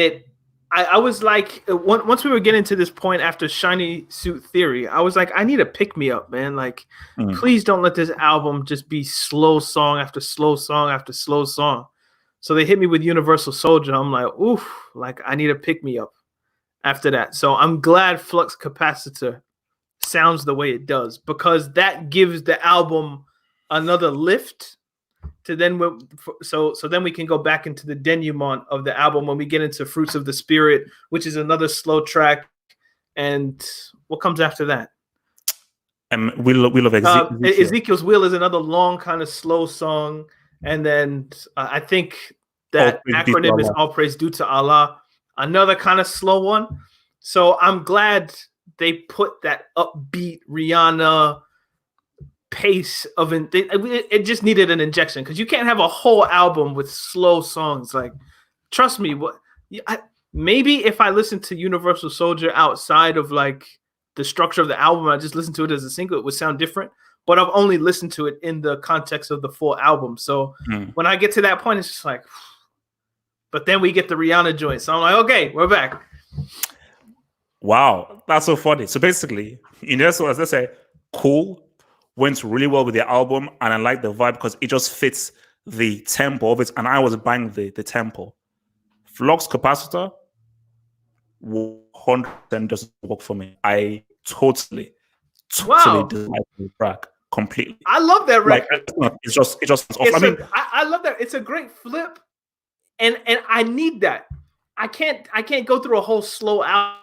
I was like, once we were getting to this point after Shiny Suit Theory, I was like, I need a pick me up, man. Like, please don't let this album just be slow song after slow song after slow song. So they hit me with Universal Soldier. I'm like, oof, like I need a pick me up after that. So I'm glad Flux Capacitor sounds the way it does, because that gives the album another lift to then so then we can go back into the denouement of the album when we get into Fruits of the Spirit, which is another slow track. And what comes after that? Wheel of Ezekiel. Ezekiel's Wheel is another long kind of slow song. And then I think that acronym is All Praise Due to Allah, another kind of slow one. So I'm glad they put that upbeat Rihanna pace of it just needed an injection, because you can't have a whole album with slow songs. Like, trust me, maybe if I listen to Universal Soldier outside of like the structure of the album, I just listen to it as a single, it would sound different. But I've only listened to it in the context of the full album. So when I get to that point, it's just like, but then we get the Rihanna joint. So I'm like, okay, we're back. Wow, that's so funny. So basically, so as I say, cool, went really well with the album, and I like the vibe because it just fits the tempo of it, and I was buying the tempo. Flux Capacitor 100% doesn't work for me. I totally dislike the track completely. I love that record. Like, it just off. I love that. It's a great flip, and I need that. I can't go through a whole slow album.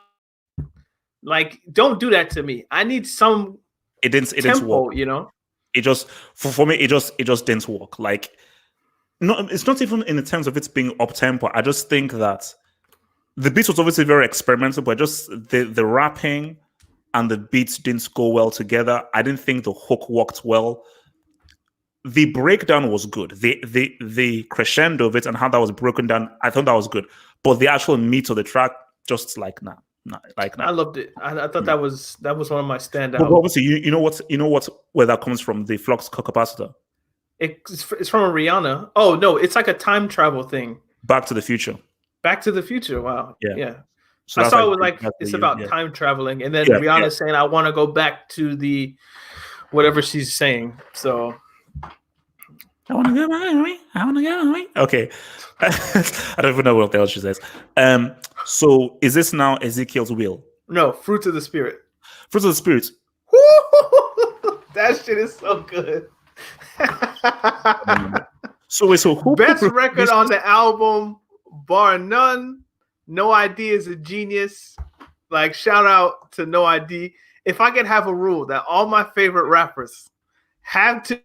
Like, don't do that to me. I need some. It didn't work. You know, it just for me. It just didn't work. Like, no, it's not even in the terms of it being up tempo. I just think that the beat was obviously very experimental, but just the rapping and the beats didn't go well together. I didn't think the hook worked well. The breakdown was good. The crescendo of it and how that was broken down, I thought that was good. But the actual meat of the track, just like nah. I loved it. I thought that was one of my standouts. But obviously, you know what where that comes from, the Flux Capacitor. It's from a Rihanna. Oh no, it's like a time travel thing. Back to the Future. Back to the Future. Wow. Yeah. So I saw it was like it's about time traveling, and then Rihanna's saying, "I want to go back to the whatever she's saying." So I want to go away. I want to go away. Okay. I don't even know what else she says. So is this now Ezekiel's Wheel? No, Fruits of the Spirit. Fruits of the Spirit. That shit is so good. So who best record on the album, bar none. No ID is a genius. Like, shout out to No ID. If I could have a rule that all my favorite rappers have to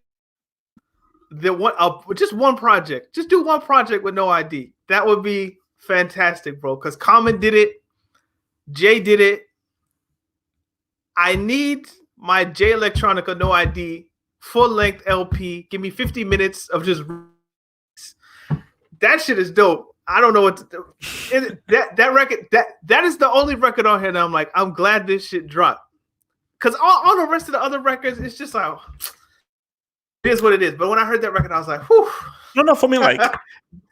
just one project, just do one project with No ID, that would be fantastic, bro. Because Common did it, Jay did it. I need my Jay Electronica No ID full length LP. Give me 50 minutes of just that shit is dope. I don't know what to do. That record, that is the only record on here that I'm like, I'm glad this shit dropped. Because all the rest of the other records, it's just like, it is what it is. But when I heard that record, I was like, whew. No, for me, like,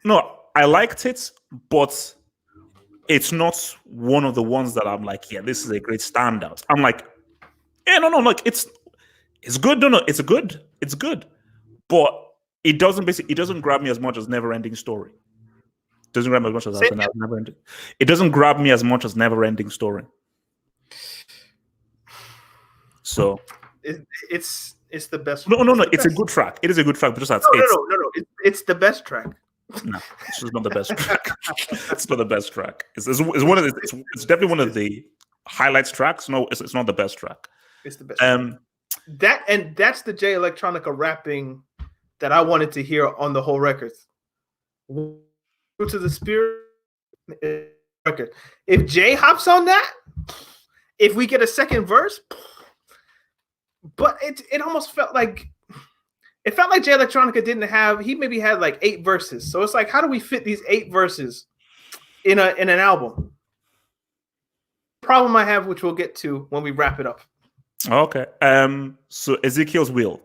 no, I liked it, but it's not one of the ones that I'm like, yeah, this is a great standout. I'm like, yeah, no, like it's good. No, it's good, but it doesn't grab me as much as Never Ending Story. It doesn't grab me as much as Never Ending. It doesn't grab me as much as Never Ending Story. So it's the best. No. It's a good track. It is a good track, but just no. It's the best track. No, it's just not the best track. It's not the best track. It's one of the, it's definitely one of the highlights tracks. No, it's not the best track. It's the best. That's the Jay Electronica rapping that I wanted to hear on the whole record. Roots of the Spirit record. If Jay hops on that, if we get a second verse, but it almost felt like Jay Electronica didn't have. He maybe had like 8 verses. So it's like, how do we fit these 8 verses in an album? Problem I have, which we'll get to when we wrap it up. Okay. So Ezekiel's Wheel.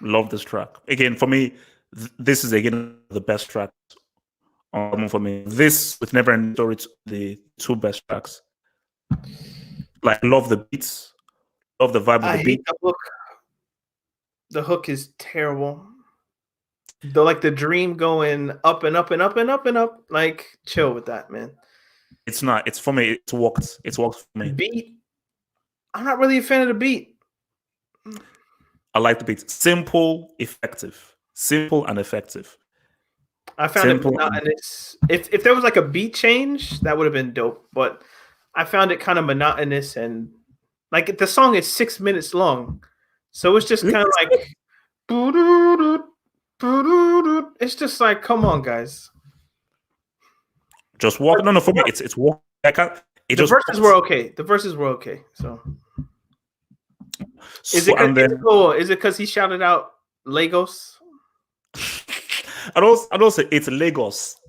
Love this track. Again, for me, this is again the best track for me. This with Never Ending Story, the 2 best tracks. Like, love the beats, love the vibe of the beat. The hook. The hook is terrible. The dream going up and up and up and up and up. Like, chill with that, man. It's not. It's for me. It's worked. It's worked for me. Beat. I'm not really a fan of the beat. I like the beats. Simple, effective. Simple and effective. I found it monotonous. If there was like a beat change, that would have been dope. But I found it kind of monotonous, and like the song is 6 minutes long, so it's just kind of like, it's just like, come on, guys. Just walk. No, for me, it's walk. The verses were okay. So is it because he shouted out Lagos? and also it's Lagos.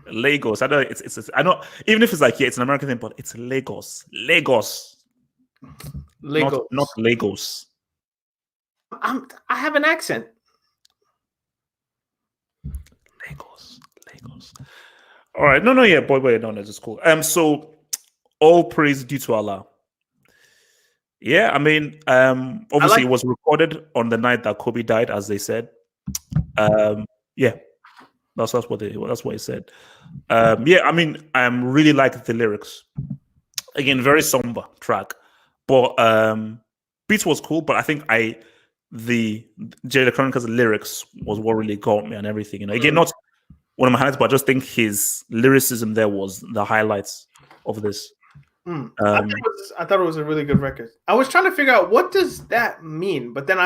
I know it's I know, even if it's like, yeah, it's an American thing, but it's Lagos. Not Lagos. I have an accent. Lagos. All right, no, yeah, boy, no, it's cool. So all praise due to Allah. Yeah, I mean, obviously it was recorded on the night that Kobe died, as they said. Yeah, that's what he said. Yeah, I mean, I really like the lyrics. Again, very somber track, but beats was cool. But I think the Jay Electronica's lyrics was what really got me and everything. Again, not one of my highlights, but I just think his lyricism there was the highlights of this. I thought it was a really good record. I was trying to figure out what does that mean, but then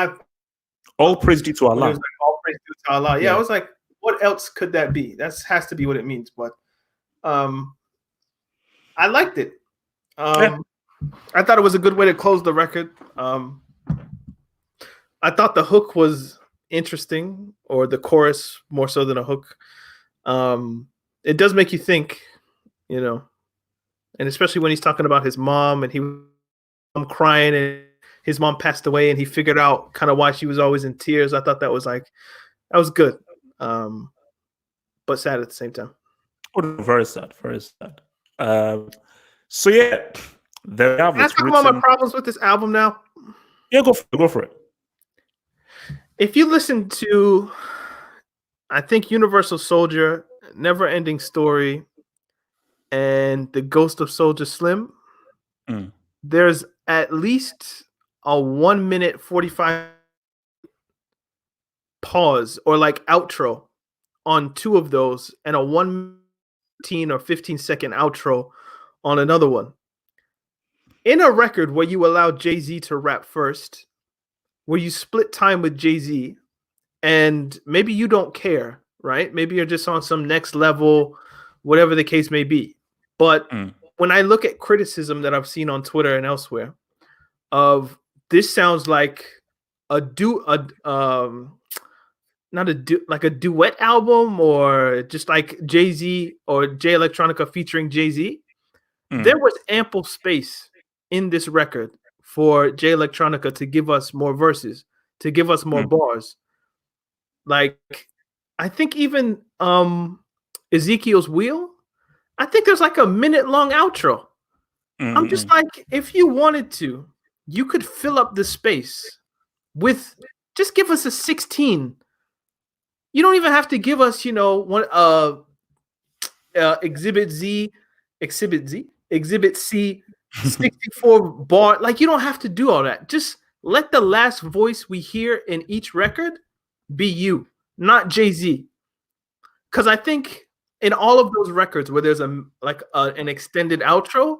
all praise due to Allah. All praise due to Allah. Yeah, I was like, what else could that be? That has to be what it means. But I liked it. I thought it was a good way to close the record. I thought the hook was interesting, or the chorus more so than a hook. It does make you think, and especially when he's talking about his mom, and I'm crying, and his mom passed away, and he figured out kind of why she was always in tears. I thought that was good, but sad at the same time. Very sad. So yeah, there have. Can I talk about my problems with this album now? Yeah, go for it. If you listen to, I think, Universal Soldier, Never Ending Story, and The Ghost of Soldier Slim, there's at least a 1 minute 45 pause or like outro on 2 of those, and a 15 or 15-second outro on another one. In a record where you allow Jay-Z to rap first, where you split time with Jay-Z, and maybe you don't care, right? Maybe you're just on some next level, whatever the case may be. But when I look at criticism that I've seen on Twitter and elsewhere of this, sounds like like a duet album, or just like Jay-Z or Jay Electronica featuring Jay-Z. There was ample space in this record for Jay Electronica to give us more verses, to give us more bars. Like, I think even Ezekiel's Wheel, I think there's like a minute-long outro. I'm just like, if you wanted to, you could fill up the space with, just give us a 16. You don't even have to give us, one Exhibit C, 64 bar. Like, you don't have to do all that. Just let the last voice we hear in each record be you, not Jay-Z. Because I think in all of those records where there's an extended outro,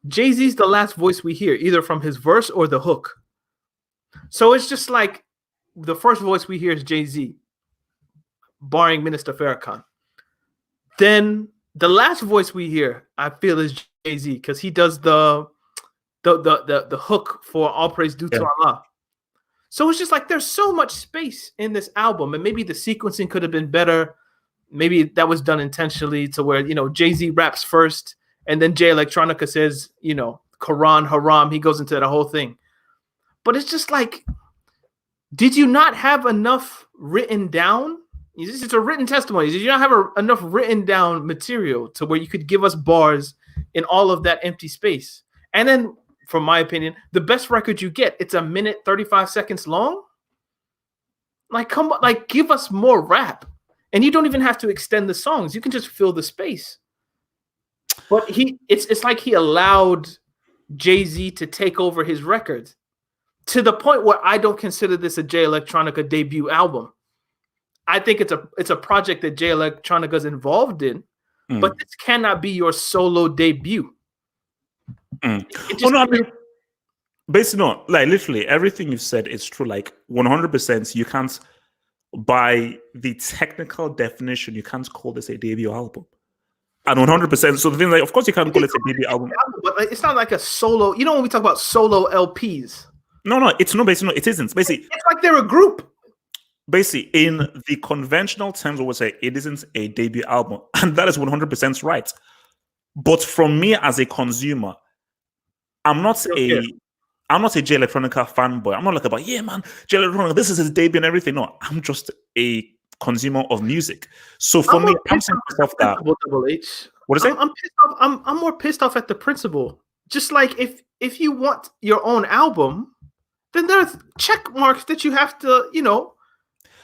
Jay-Z's the last voice we hear, either from his verse or the hook. So it's just like the first voice we hear is Jay-Z, barring Minister Farrakhan. Then the last voice we hear, I feel, is Jay-Z, because he does the hook for All Praise Due to Allah. So it's just like there's so much space in this album, and maybe the sequencing could have been better. Maybe that was done intentionally to where, Jay-Z raps first, and then Jay Electronica says, Quran, haram. He goes into the whole thing. But it's just like, did you not have enough written down? It's a written testimony. Did you not have enough written down material to where you could give us bars in all of that empty space? And then, from my opinion, the best record you get, it's 1 minute 35 seconds long. Like, come on, like, give us more rap. And you don't even have to extend the songs. You can just fill the space. But it's like he allowed Jay-Z to take over his records to the point where I don't consider this a Jay Electronica debut album. I think it's a project that Jay Electronica is involved in, but this cannot be your solo debut. Basically, no, like literally everything you said is true. Like 100%, you can't, by the technical definition, you can't call this a debut album. And 100%. So the thing, like, of course, you can't call it a debut album, but like, it's not like a solo. You know, when we talk about solo LPs, no, it's no, basically, no, it isn't. Basically, it's like they're a group. Basically, in the conventional terms, we would say it isn't a debut album, and that is 100% right. But from me as a consumer, I'm not a Jay Electronica fanboy. I'm not like about, yeah, man, Jay Electronica, this is his debut and everything. No, I'm just a consumer of music. So for me, I'm saying to myself that. Double H. What is it? I'm pissed off. I'm more pissed off at the principle. Just like if you want your own album, then there's check marks that you have to,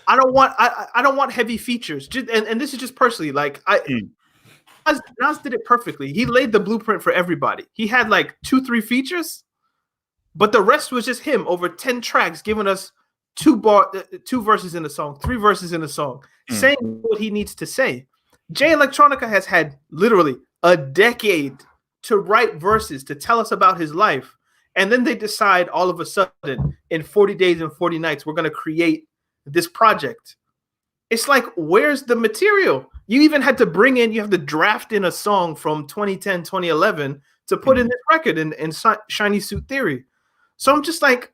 I don't want heavy features. And this is just personally, like Nas did it perfectly. He laid the blueprint for everybody. He had like 2-3 features, but the rest was just him over 10 tracks, giving us 2 verses in the song, 3 verses in the song, saying what he needs to say. Jay Electronica has had literally a decade to write verses to tell us about his life. And then they decide all of a sudden in 40 days and 40 nights, we're going to create this project. It's like, where's the material? You even had to you have to draft in a song from 2010, 2011 to put in this record in Shiny Suit Theory. So I'm just like,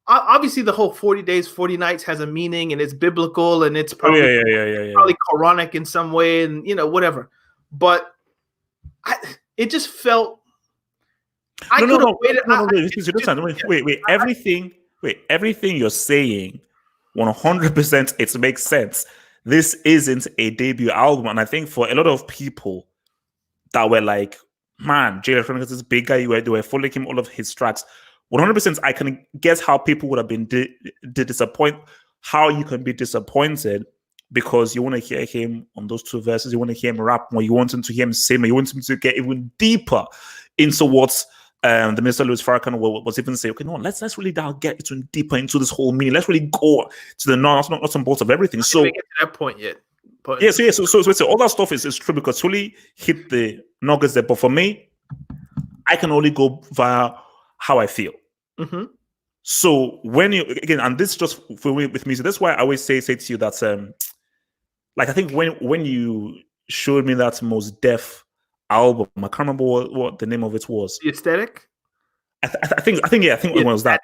obviously the whole 40 days, 40 nights has a meaning and it's biblical and it's probably, probably Quranic in some way and, whatever. But it just felt, everything you're saying, 100%, it makes sense. This isn't a debut album, and I think for a lot of people that were like, man, Jay Electronica is this big guy, they were following him all of his tracks. 100%, I can guess how people would have been disappointed, how you can be disappointed because you want to hear him on those 2 verses, you want to hear him rap more, you want him to hear him sing, you want him to get even deeper into what the Minister Louis Farrakhan was even saying, okay, no, let's really get deeper into this whole meaning. Let's really go to the nuts and bolts of everything. So get to that point yet. But so all that stuff is true because really hit the nuggets there. But for me, I can only go via how I feel. So when you again, and this is just for me with music, that's why I always say to you that like I think when you showed me that Most Def album, I can't remember what the name of it was. The Aesthetic? I think it was that.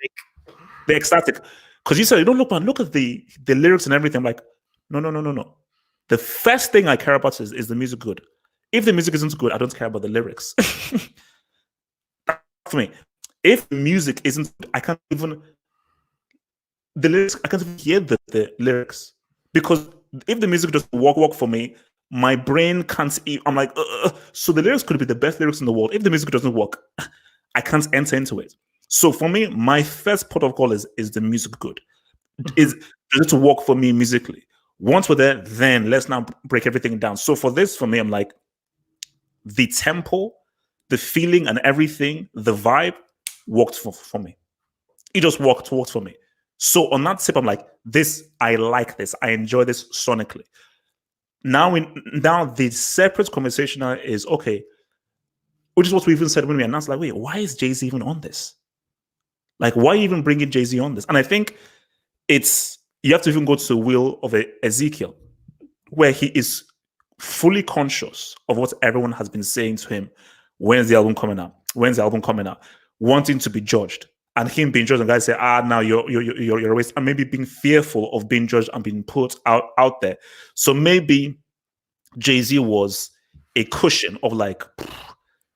The Ecstatic. Because you said, don't look, man, look at the lyrics and everything. I'm like, no. The first thing I care about is the music good. If the music isn't good, I don't care about the lyrics. That's for me. If the music isn't good, I can't even hear the lyrics. Because if the music just walk for me, my brain can't. I'm like, so the lyrics could be the best lyrics in the world. If the music doesn't work, I can't enter into it. So for me, my first port of call is the music good? Is it to work for me musically? Once we're there, then let's now break everything down. So for me, I'm like, the tempo, the feeling, and everything, the vibe worked for me. It just worked for me. So on that tip, I'm like, I like this. I enjoy this sonically. Now the separate conversation is okay, which is what we even said when we announced, like, wait, why is Jay-Z even on this? Like, why even bringing Jay-Z on this? And I think you have to even go to the will of Ezekiel, where he is fully conscious of what everyone has been saying to him. When's the album coming out? When's the album coming out? Wanting to be judged. And him being judged, and guys say, now you're a waste, and maybe being fearful of being judged and being put out there. So maybe Jay-Z was a cushion of like,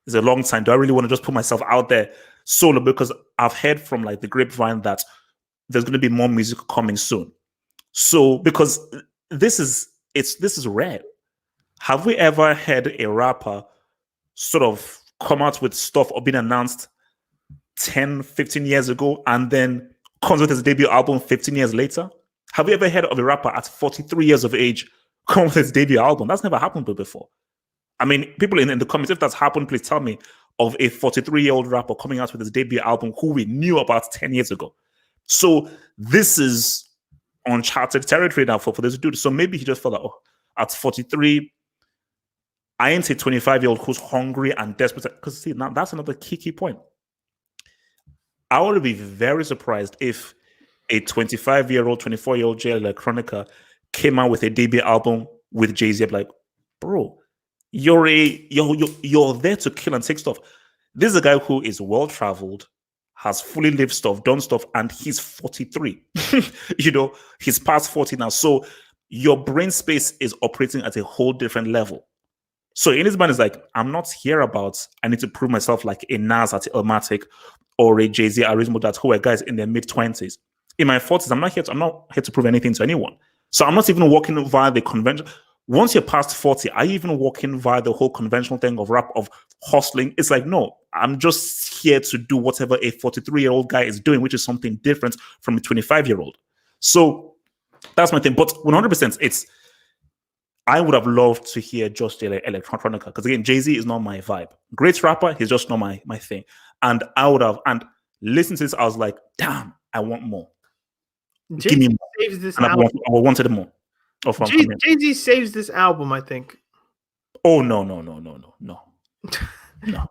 it's a long time. Do I really want to just put myself out there solo? Because I've heard from like the grapevine that there's going to be more music coming soon. So because this is rare. Have we ever had a rapper sort of come out with stuff or been announced 10, 15 years ago and then comes with his debut album 15 years later? Have you ever heard of a rapper at 43 years of age come with his debut album? That's never happened before. I mean, people in the comments, if that's happened, please tell me of a 43-year-old rapper coming out with his debut album who we knew about 10 years ago. So this is uncharted territory now for this dude. So maybe he just felt like, oh, at 43, I ain't a 25-year-old who's hungry and desperate. Because see, now that's another key point. I would be very surprised if a 25-year-old, 24-year-old Jay Electronica came out with a debut album with Jay-Z. I'm like, bro, you're there to kill and take stuff. This is a guy who is well-traveled, has fully lived stuff, done stuff, and he's 43. He's past 40 now. So your brain space is operating at a whole different level. So in his mind, is like, I'm not here about, I need to prove myself like a Nas at Illmatic or a Jay-Z Arizmo that who are guys in their mid-20s. In my 40s, I'm not here to prove anything to anyone. So I'm not even walking via the convention. Once you're past 40, are you even walking via the whole conventional thing of rap, of hustling? It's like, no, I'm just here to do whatever a 43-year-old guy is doing, which is something different from a 25-year-old. So that's my thing. But 100%, I would have loved to hear just Electronica, because again, Jay-Z is not my vibe. Great rapper, he's just not my thing. And I would have, and listening to this, I was like, damn, I want more. Give me more. Saves this and album. I wanted more. Jay-Z saves this album, I think. Oh, no.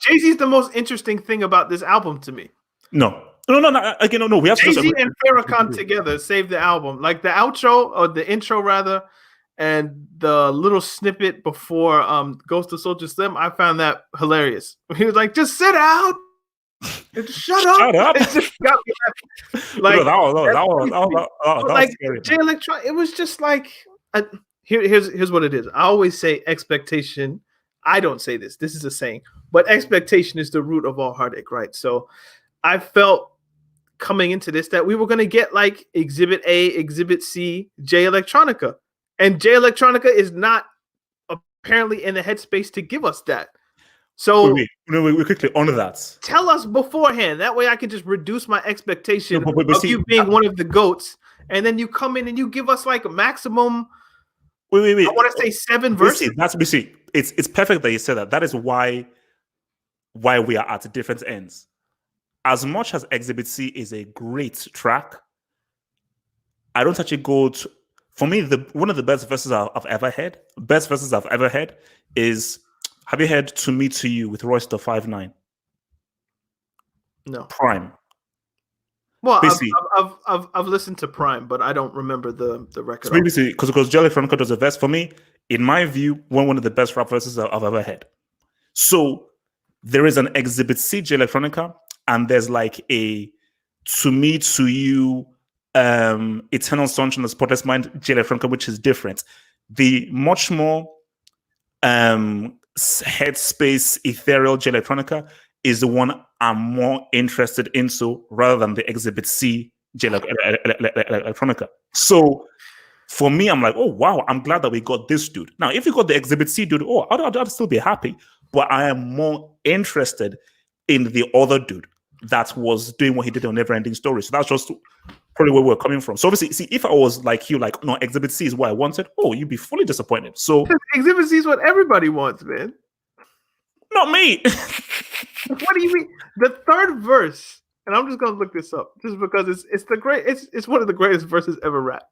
Jay-Z's the most interesting thing about this album to me. No. Again, no. We have Jay-Z and Farrakhan together saved the album. Like the outro, or the intro rather, and the little snippet before Ghost of Soulja Slim, I found that hilarious. He was like, just sit out. Shut up. It just got me like, like Jay Electronica. It was just like, here's what it is. I always say expectation. I don't say this. This is a saying, but expectation is the root of all heartache, right? So I felt coming into this that we were going to get like Exhibit A, Exhibit C, Jay Electronica. And Jay Electronica is not apparently in the headspace to give us that. So we quickly honor that. Tell us beforehand. That way I can just reduce my expectation of you being one of the GOATs. And then you come in and you give us like a maximum. Wait. I want to say 7 verses. It's perfect that you said that. That is why we are at different ends. As much as Exhibit C is a great track, I don't actually go to. For me, one of the best verses I've ever heard is, have you heard "To Me to You" with Royce da 5'9"? No. Prime. Well, I've listened to Prime, but I don't remember the record. So BBC, because Jay Electronica does a verse, for me, in my view, one of the best rap verses I've ever heard. So there is an Exhibit C Jay Electronica, and there's like a "To Me to You," Eternal Sunshine of the Spotless Mind Jay Electronica, which is different. The much more headspace ethereal Jay Electronica is the one I'm more interested into, rather than the Exhibit C Jay Electronica. So For me, I'm like, oh wow, I'm glad that we got this dude. Now, if you got the Exhibit C dude, oh, I'd still be happy. But I am more interested in the other dude that was doing what he did on Never Ending Story. So that's just probably where we're coming from. So obviously, see, if I was like you, like, no, Exhibit C is what I wanted, oh, you'd be fully disappointed. So Exhibit C is what everybody wants, man. Not me. What do you mean? The third verse, and I'm just gonna look this up just because it's one of the greatest verses ever rapped.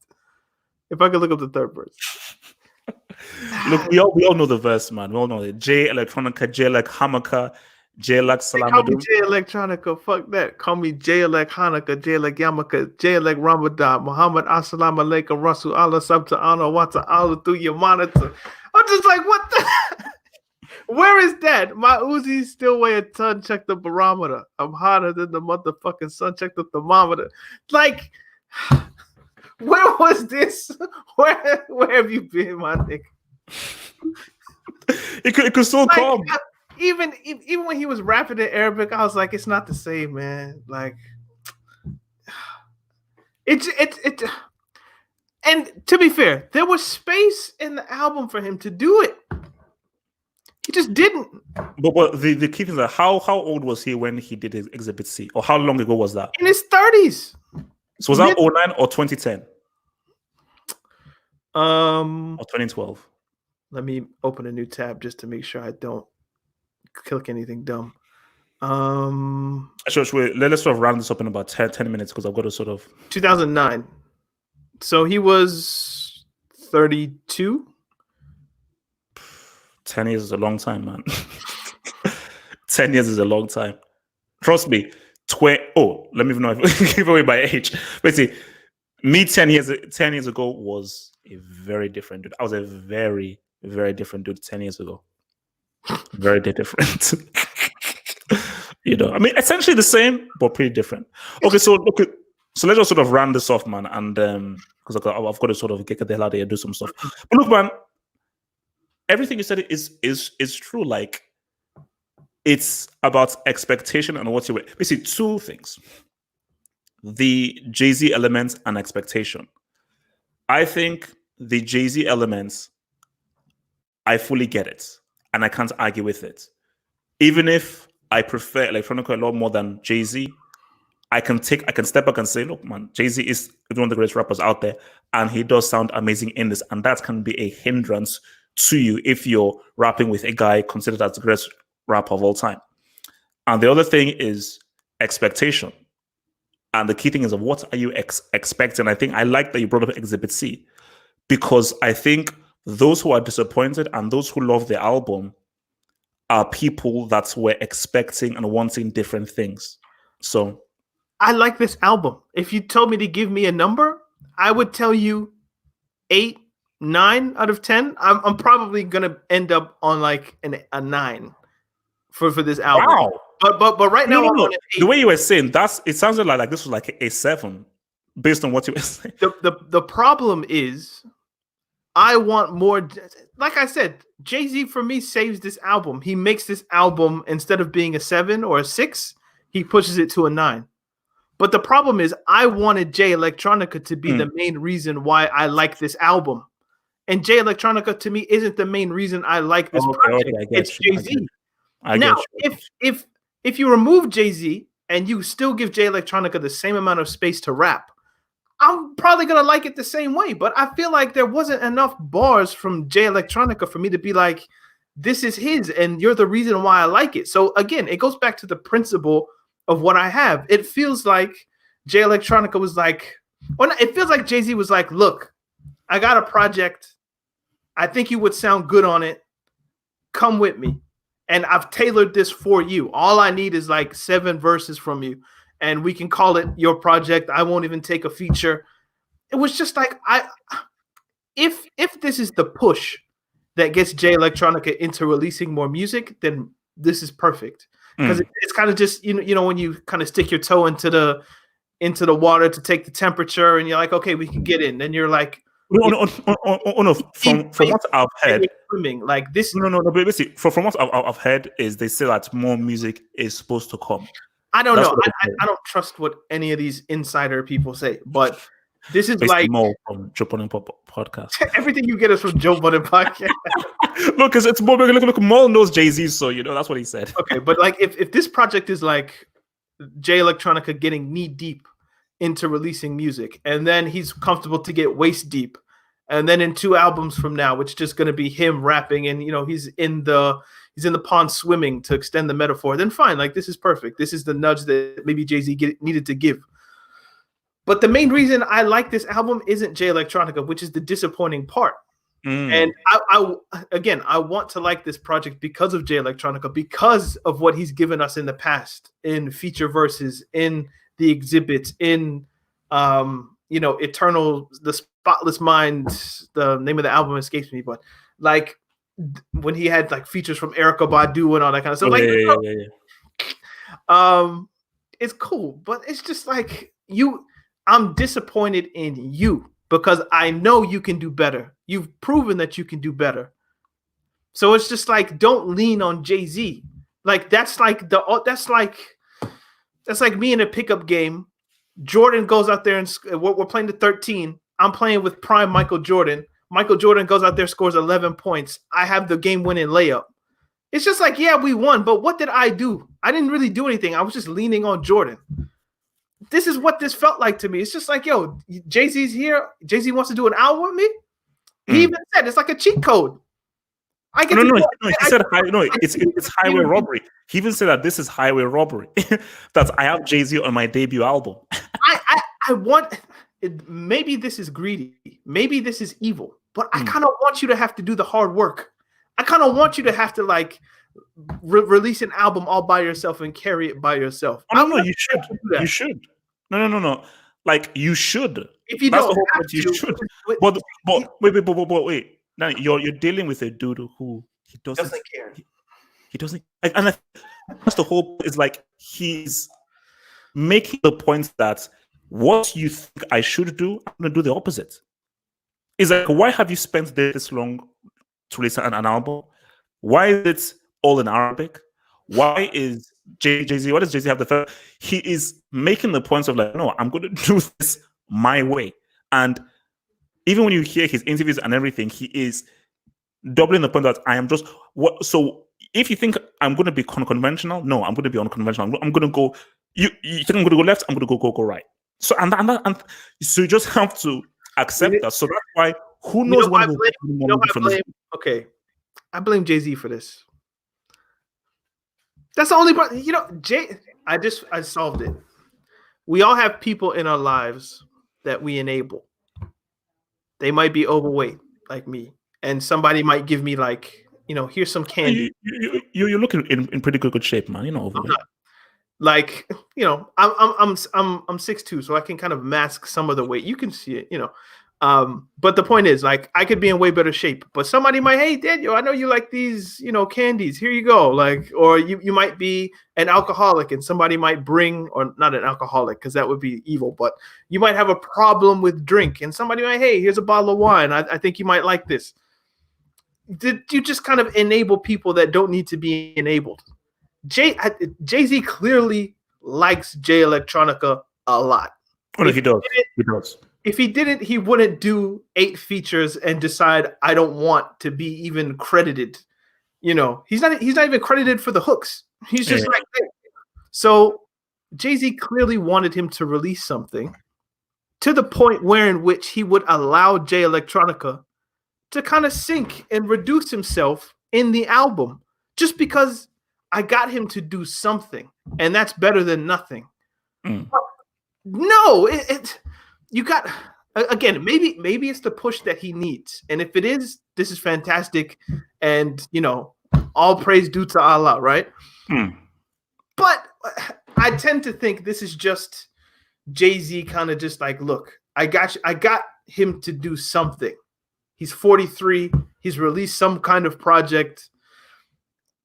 If I could look up the third verse. Look, we all know the verse, man. We all know it. J Electronica, J like Hamaka, J like Call me Salamadou. J Electronica. Fuck that. Call me J like Hanukkah, J like Yamaka, J like Ramadan, Muhammad Assalamu alaikum, Rasul Allah Subta'ala wa ta'ala through your monitor. I'm just like, what the? Where is that? My Uzi still weigh a ton. Check the barometer. I'm hotter than the motherfucking sun. Check the thermometer. Like, where was this? Where have you been, my nigga? It could still like, come. Even when he was rapping in Arabic, I was like, it's not the same, man. Like, it. And to be fair, there was space in the album for him to do it. He just didn't. But the key thing is that how old was he when he did his Exhibit C? Or how long ago was that? In his 30s. So was that 2009 or 2010? Or 2012? Let me open a new tab just to make sure I don't click anything dumb. Sure, let's sort of round this up in about 10 minutes because I've got to sort of... 2009. So he was 32? 10 years is a long time, man. 10 years is a long time. Trust me. Let me know if give away my age. But see, me 10 years ago was a very different dude. I was a very, very different dude 10 years ago. Very different. You know, I mean, essentially the same, but pretty different. Okay, so let's just sort of round this off, man. And because I've got to sort of get the hell out of here and do some stuff. But look, man, everything you said is true. Like, it's about expectation and what you were. Basically, two things: the Jay-Z elements and expectation. I think the Jay-Z elements, I fully get it, and I can't argue with it. Even if I prefer Electronica a lot more than Jay-Z, I can step back and say, look, man, Jay-Z is one of the greatest rappers out there, and he does sound amazing in this, and that can be a hindrance to you if you're rapping with a guy considered as the greatest rapper of all time. And the other thing is expectation. And the key thing is of what are you expecting? I think I like that you brought up Exhibit C, because I think those who are disappointed and those who love the album are people that were expecting and wanting different things. So I like this album. If you told me to give me a number, I would tell you 8, 9 out of 10. I'm probably gonna end up on like a 9 for this album. Wow. But right now, no. The way you were saying it sounded like this was like a 7 based on what you were saying. The problem is, I want more. Like I said, Jay-Z for me saves this album. He makes this album, instead of being a 7 or a 6, he pushes it to a 9. But the problem is, I wanted Jay Electronica to be the main reason why I like this album. And Jay Electronica to me isn't the main reason I like this project. It's Jay-Z. Now, if you remove Jay-Z and you still give Jay Electronica the same amount of space to rap, I'm probably gonna like it the same way. But I feel like there wasn't enough bars from Jay Electronica for me to be like, this is his, and you're the reason why I like it. So again, it goes back to the principle of what I have. It feels like Jay Electronica was like, it feels like Jay-Z was like, look, I got a project. I think you would sound good on it. Come with me. And I've tailored this for you. All I need is like 7 verses from you, and we can call it your project. I won't even take a feature. It was just like, if this is the push that gets Jay Electronica into releasing more music, then this is perfect. Because it's kind of just, you know, when you kind of stick your toe into the water to take the temperature, and you're like, okay, we can get in. Then you're like, no. From what I've heard, swimming like this. No. But basically, from what I've heard, is they say that more music is supposed to come. I don't know. I don't trust what any of these insider people say, but This is Basically like more from Joe Budden podcast. Everything you get is from Joe Budden podcast. Look, it's more. Look, Maul knows Jay-Z, so that's what he said. Okay, but like if this project is like Jay Electronica getting knee deep into releasing music, and then he's comfortable to get waist deep, and then in 2 albums from now, it's just going to be him rapping, and he's in the pond swimming, to extend the metaphor, then fine. Like, this is perfect. This is the nudge that maybe Jay-Z needed to give. But the main reason I like this album isn't Jay Electronica, which is the disappointing part. And I want to like this project because of Jay Electronica, because of what he's given us in the past, in feature verses, in the exhibits, in Eternal, the Spotless Mind. The name of the album escapes me, but like when he had like features from Erykah Badu and all that kind of stuff. It's cool, but it's just like I'm disappointed in you, because I know you can do better. You've proven that you can do better. So it's just like, don't lean on Jay-Z. Like, that's like me in a pickup game. Jordan goes out there and we're playing the 13. I'm playing with prime Michael Jordan. Michael Jordan goes out there, scores 11 points. I have the game-winning layup. It's just like, yeah, we won, but what did I do? I didn't really do anything. I was just leaning on Jordan. This is what this felt like to me. It's just like, yo, Jay-Z's here. Jay-Z wants to do an album with me. He even said it's like a cheat code. He said it's highway robbery. He even said that this is highway robbery. That I have Jay-Z on my debut album. I want. Maybe this is greedy. Maybe this is evil. But I kind of want you to have to do the hard work. I kind of want you to have to like release an album all by yourself and carry it by yourself. No, you should. You should. No. Like, you should. If you don't have to, you should. But wait. Now you're dealing with a dude who he doesn't care. He doesn't. And that's the whole. Is like he's making the point that what you think I should do, I'm gonna do the opposite. It's like, why have you spent this long to release an album? Why is it all in Arabic? Why is Jay-Z? Why does Jay-Z have the first? He is making the points of like, no, I'm going to do this my way. And even when you hear his interviews and everything, he is doubling the point that I am just what. So if you think I'm going to be conventional, no, I'm going to be unconventional. I'm going to go. You think I'm going to go left? I'm going to go right. So and so you just have to accept that. So that's why. Who knows when? Okay, I blame Jay-Z for this. That's the only part. I solved it. We all have people in our lives that we enable. They might be overweight, like me, and somebody might give me like, here's some candy. You're looking in pretty good shape, man. Overweight. Like, I'm 6'2", so I can kind of mask some of the weight. You can see it, But the point is, like, I could be in way better shape, but somebody might, hey, Daniel, I know you like these, candies. Here you go. Like, or you might be an alcoholic, and somebody might bring, or not an alcoholic, because that would be evil, but you might have a problem with drink, and somebody might, hey, here's a bottle of wine. I think you might like this. Did you just kind of enable people that don't need to be enabled? Jay-Z clearly likes Jay Electronica a lot. Oh, no, he does. He does. If he didn't, he wouldn't do 8 features and decide I don't want to be even credited. He's not even credited for the hooks. He's just like, hey. So Jay-Z clearly wanted him to release something to the point in which he would allow Jay Electronica to kind of sink and reduce himself in the album, just because I got him to do something, and that's better than nothing. No, you got, again, maybe it's the push that he needs. And if it is, this is fantastic. And, all praise due to Allah, right? But I tend to think this is just Jay-Z kind of just like, look, I got him to do something. He's 43. He's released some kind of project,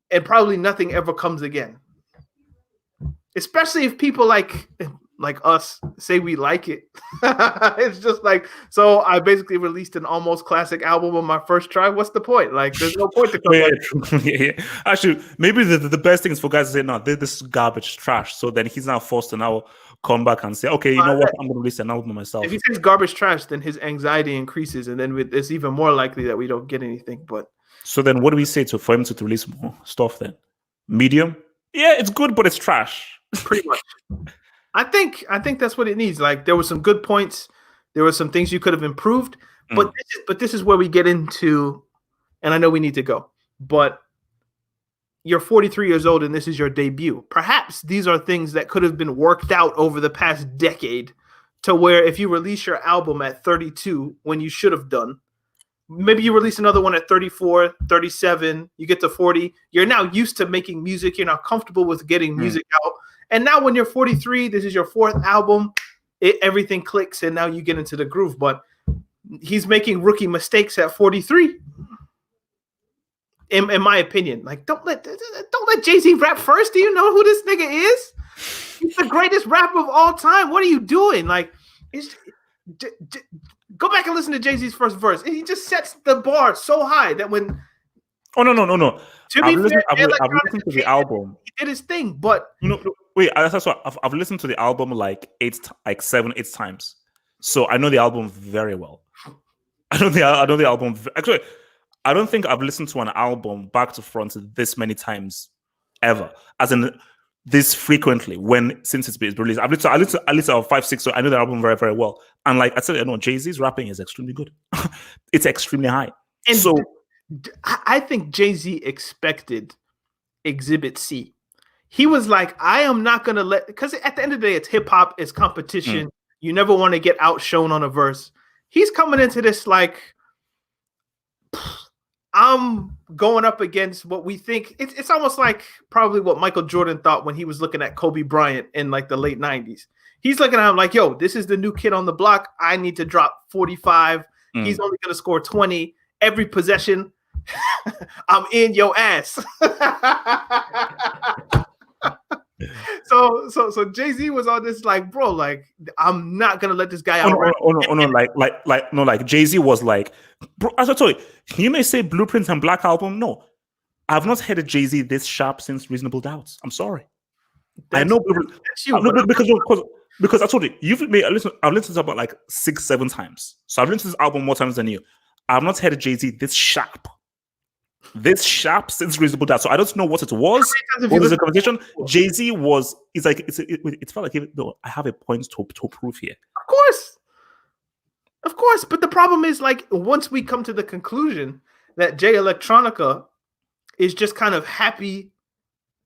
and probably nothing ever comes again. Especially if people like us say we like it. It's just like, so I basically released an almost classic album on my first try. What's the point? Like, there's no point to come yeah. Actually, maybe the best thing is for guys to say, no, this is garbage, trash. So then he's now forced to now come back and say, okay, you know what, I'm going to release an album myself. If he says garbage trash, then his anxiety increases, and then it's even more likely that we don't get anything. But so then, what do we say for him to release more stuff? Then medium, yeah, it's good, but it's trash. Pretty much. I think that's what it needs. Like there were some good points, there were some things you could have improved, but this is where we get into, and I know we need to go, but you're 43 years old and this is your debut. Perhaps these are things that could have been worked out over the past decade to where if you release your album at 32 when you should have done, maybe you release another one at 34, 37, you get to 40, you're now used to making music, you're now comfortable with getting music out. And now when you're 43, this is your fourth album, everything clicks and now you get into the groove. But he's making rookie mistakes at 43. In my opinion, like don't let Jay-Z rap first. Do you know who this nigga is? He's the greatest rapper of all time. What are you doing? Like, go back and listen to Jay-Z's first verse. He just sets the bar so high that when no. I've listened to the album. He did his thing, but wait. That's what I've listened to the album like 7, 8 times. So I know the album very well. I know the album actually. I don't think I've listened to an album back to front this many times ever, as in this frequently. Since it's been released, I've listened at least 5, 6. So I know the album very, very well. And like I said, Jay-Z's rapping is extremely good. It's extremely high. And so I think Jay-Z expected Exhibit C. He was like, I am not gonna because at the end of the day, it's hip hop, it's competition. You never want to get outshone on a verse. He's coming into this like, I'm going up against what we think. It's almost like probably what Michael Jordan thought when he was looking at Kobe Bryant in like the late 90s. He's looking at him like, yo, this is the new kid on the block. I need to drop 45. He's only going to score 20 every possession. I'm in your ass. So Jay-Z was on this like, bro, like I'm not gonna let this guy out. Like Jay-Z was like, bro, as I told you may say Blueprint and Black Album. No, I've not heard a Jay-Z this sharp since Reasonable Doubts. I'm sorry. I know because I told you, I've listened to about like 6, 7 times. So I've listened to this album more times than you. I've not heard a Jay-Z this sharp since Reasonable Doubt. So I don't know what it was. What was the conversation? Jay-Z was. It's like it felt like I have a point to prove here. Of course. But the problem is like once we come to the conclusion that Jay Electronica is just kind of happy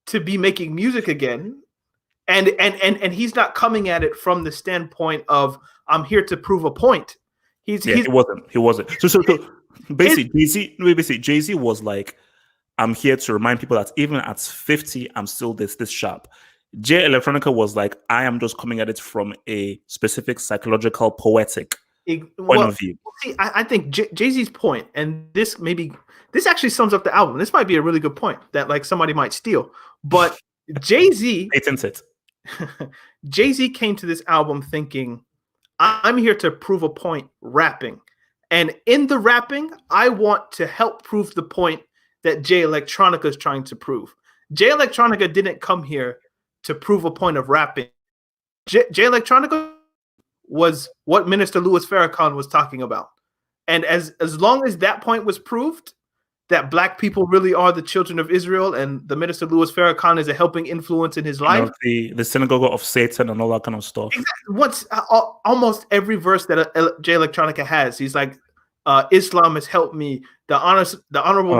to be making music again, and he's not coming at it from the standpoint of I'm here to prove a point. He wasn't. So basically, Jay-Z was like, I'm here to remind people that even at 50, I'm still this sharp. Jay Electronica was like, I am just coming at it from a specific psychological, poetic point of view. See, I think Jay-Z's point, and this actually sums up the album. This might be a really good point that like somebody might steal. But Jay-Z Jay-Z came to this album thinking, I'm here to prove a point rapping. And in the rapping, I want to help prove the point that Jay Electronica is trying to prove. Jay Electronica didn't come here to prove a point of rapping. Jay Electronica was what Minister Louis Farrakhan was talking about. And as long as that point was proved, that black people really are the children of Israel and the Minister Louis Farrakhan is a helping influence in his life. The synagogue of Satan and all that kind of stuff. Exactly. Once almost every verse that Jay Electronica has, he's like, Islam has helped me. The honorable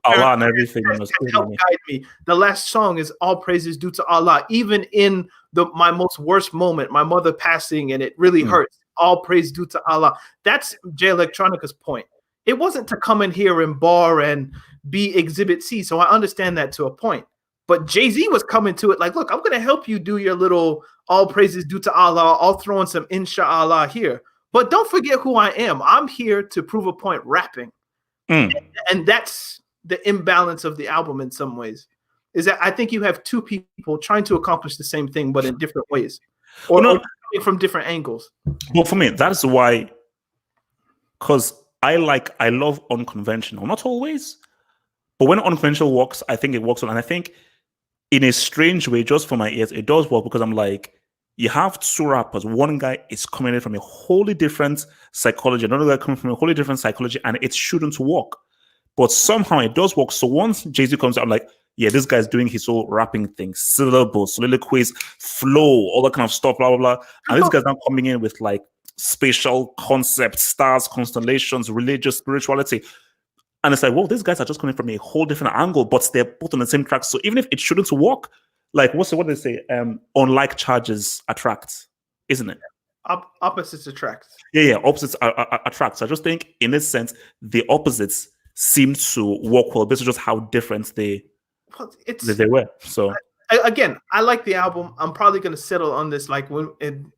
Allah and everything has helped guide me. The last song is all praises due to Allah. Even in my most worst moment, my mother passing, and it really hurts. All praise due to Allah. That's Jay Electronica's point. It wasn't to come in here and bar and be Exhibit C. So I understand that to a point. But Jay-Z was coming to it like, look, I'm going to help you do your little all praises due to Allah. I'll throw in some inshallah here. But don't forget who I am. I'm here to prove a point rapping. And that's the imbalance of the album in some ways. Is that I think you have two people trying to accomplish the same thing, but in different ways. Or coming from different angles. Well, for me, that's why, because I love unconventional. Not always, but when unconventional works, I think it works. And I think in a strange way, just for my ears, it does work because I'm like, you have two rappers. One guy is coming in from a wholly different psychology, another guy coming from a wholly different psychology, and it shouldn't work. But somehow it does work. So once Jay-Z comes out, I'm like, yeah, this guy's doing his whole rapping thing, syllables, soliloquies, flow, all that kind of stuff, blah, blah, blah. And this guy's now coming in with like spatial concepts, stars, constellations, religious spirituality. And it's like, well, these guys are just coming from a whole different angle, but they're both on the same track. So even if it shouldn't work, like what do they say? Unlike charges attract, isn't it? Opposites attract. Yeah, opposites attract. So I just think, in this sense, the opposites seem to work well. This is just how different they were. So again, I like the album. I'm probably going to settle on this like when in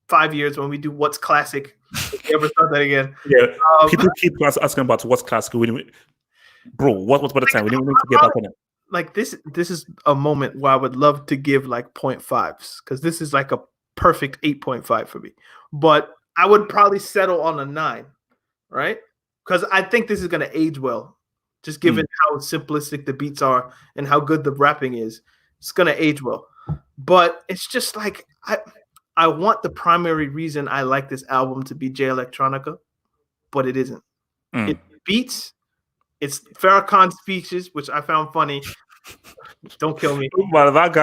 5 years when we do what's classic. If we ever start that again. Yeah, people keep asking about what's classic. Bro, what's by the time? We need to get back on it. Like this is a moment where I would love to give like 0.5s because this is like a perfect 8.5 for me. But I would probably settle on a 9, right? Because I think this is going to age well, just given how simplistic the beats are and how good the rapping is. It's going to age well. But it's just like I want the primary reason I like this album to be Jay Electronica, but it isn't. It beats. It's Farrakhan's speeches, which I found funny. Don't kill me. But that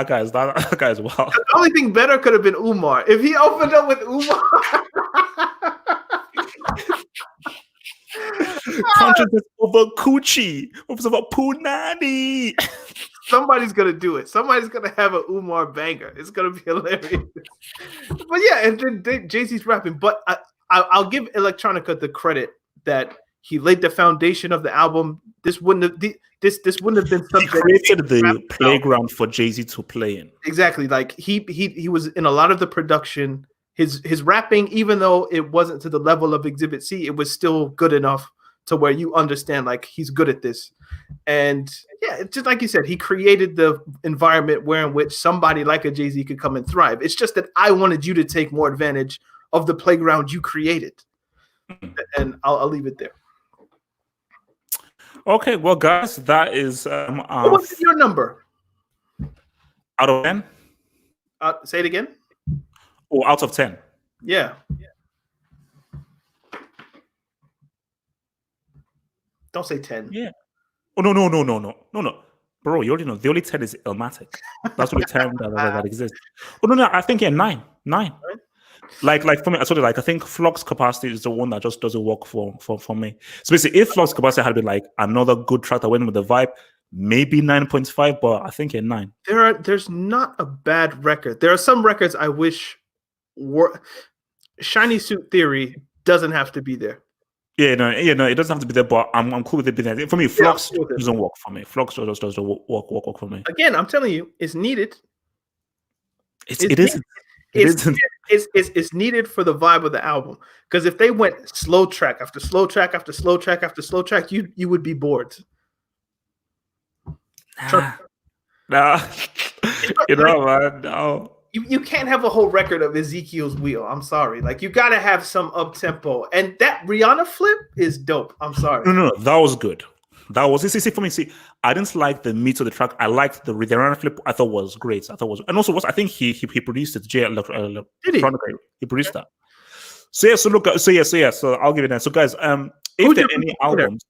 guy is wild. The only thing better could have been Umar. If he opened up with Umar. Consciousness over Coochie. Over Punani. Somebody's gonna do it. Somebody's gonna have an Umar banger. It's gonna be hilarious. But yeah, and then Jay-Z's rapping. But I'll give Electronica the credit that he laid the foundation of the album. This wouldn't have been something. He created the playground for Jay-Z to play in. Exactly. Like he was in a lot of the production. His rapping, even though it wasn't to the level of Exhibit C, it was still good enough to where you understand like he's good at this. And yeah, it's just like you said, he created the environment in which somebody like a Jay-Z could come and thrive. It's just that I wanted you to take more advantage of the playground you created. And I'll leave it there. Okay, well, guys, that is what's your number? Out of 10? Say it again. Oh, out of 10. Yeah. Don't say 10. Yeah. Oh, no. Bro, you already know. The only 10 is Illmatic. That's the only 10 that exists. Oh, no. I think, 9. Right? Like for me, I sort of like, I think Flux Capacity is the one that just doesn't work for me. So basically, if Flux Capacity had been like another good track that went with the vibe, maybe 9.5, but I think 9. There's not a bad record. There are some records I wish were. Shiny Suit Theory doesn't have to be there. Yeah, no, it doesn't have to be there, but I'm cool with it being there. For me, Flux doesn't work for me. Flux just doesn't work for me. Again, I'm telling you, it's needed. It isn't. It's needed for the vibe of the album. Because if they went slow track after slow track after slow track after slow track, you would be bored. Nah. You know, man, no. You can't have a whole record of Ezekiel's Wheel. I'm sorry. Like, you got to have some up-tempo. And that Rihanna flip is dope. I'm sorry. No, that was good. That was, see, for me, I didn't like the meat of the track. I liked the Rihanna flip. I thought was great. And also, I think he produced it. Did he? He produced that. So I'll give it that. So guys, if there are any albums.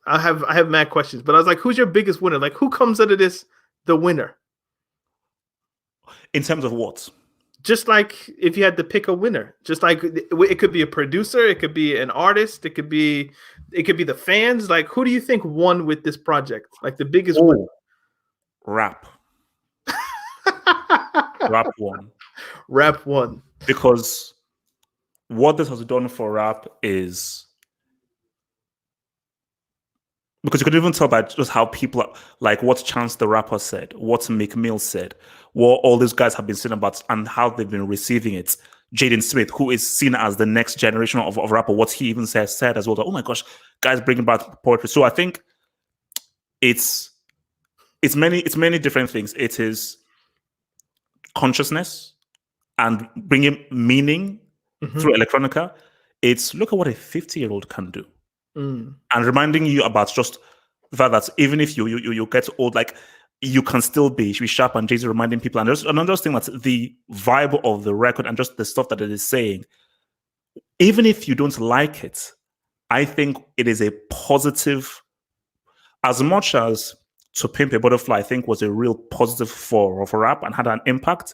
I have mad questions, but I was like, who's your biggest winner? Like, who comes out of this the winner? In terms of what? Just like if you had to pick a winner, just like it could be a producer, it could be an artist, it could be the fans. Like, who do you think won with this project? Like the biggest winner? Rap. Rap won. Because what this has done for rap is, because you could even tell by just how people are, like what Chance the Rapper said, what Meek Mill said, what all these guys have been saying about and how they've been receiving it. Jaden Smith, who is seen as the next generation of rapper, what he even said as well. That, oh my gosh, guys bringing back poetry. So I think it's many different things. It is consciousness and bringing meaning through electronica. It's look at what a 50-year-old can do. And reminding you about just the fact that even if you get old, like you can still be sharp, and Jay-Z reminding people. And there's another thing, that's the vibe of the record and just the stuff that it is saying. Even if you don't like it, I think it is a positive, as much as To Pimp a Butterfly, I think, was a real positive for rap and had an impact.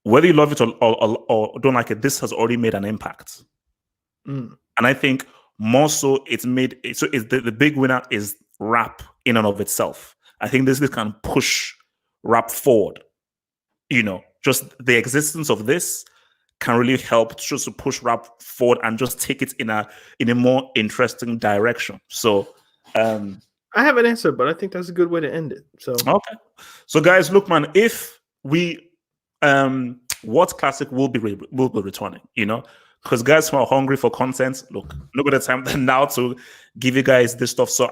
Whether you love it or don't like it, this has already made an impact. And I think more so it's made, so it's the big winner is rap in and of itself. I think this can push rap forward. You know, just the existence of this can really help just to push rap forward and just take it in a more interesting direction. So I have an answer, but I think that's a good way to end it. So okay. So guys, look, man, if we what classic will be returning, you know? Because guys who are hungry for content, look at the time now to give you guys this stuff. So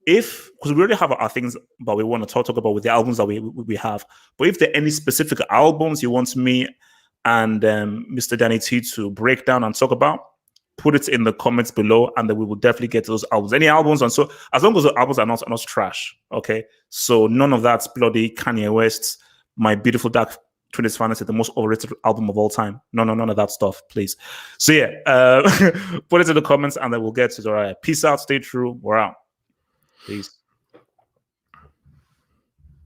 because we already have our things, but we want to talk about with the albums that we have. But if there are any specific albums you want me and Mr. Danny T to break down and talk about, put it in the comments below, and then we will definitely get to those albums. Any albums, and so as long as the albums are not trash, okay? So none of that's bloody Kanye West's My Beautiful Dark Twisted Fantasy, the most overrated album of all time. None of that stuff, please. So yeah, put it in the comments, and then we'll get to it. All right, peace out, stay true, we're out. Peace.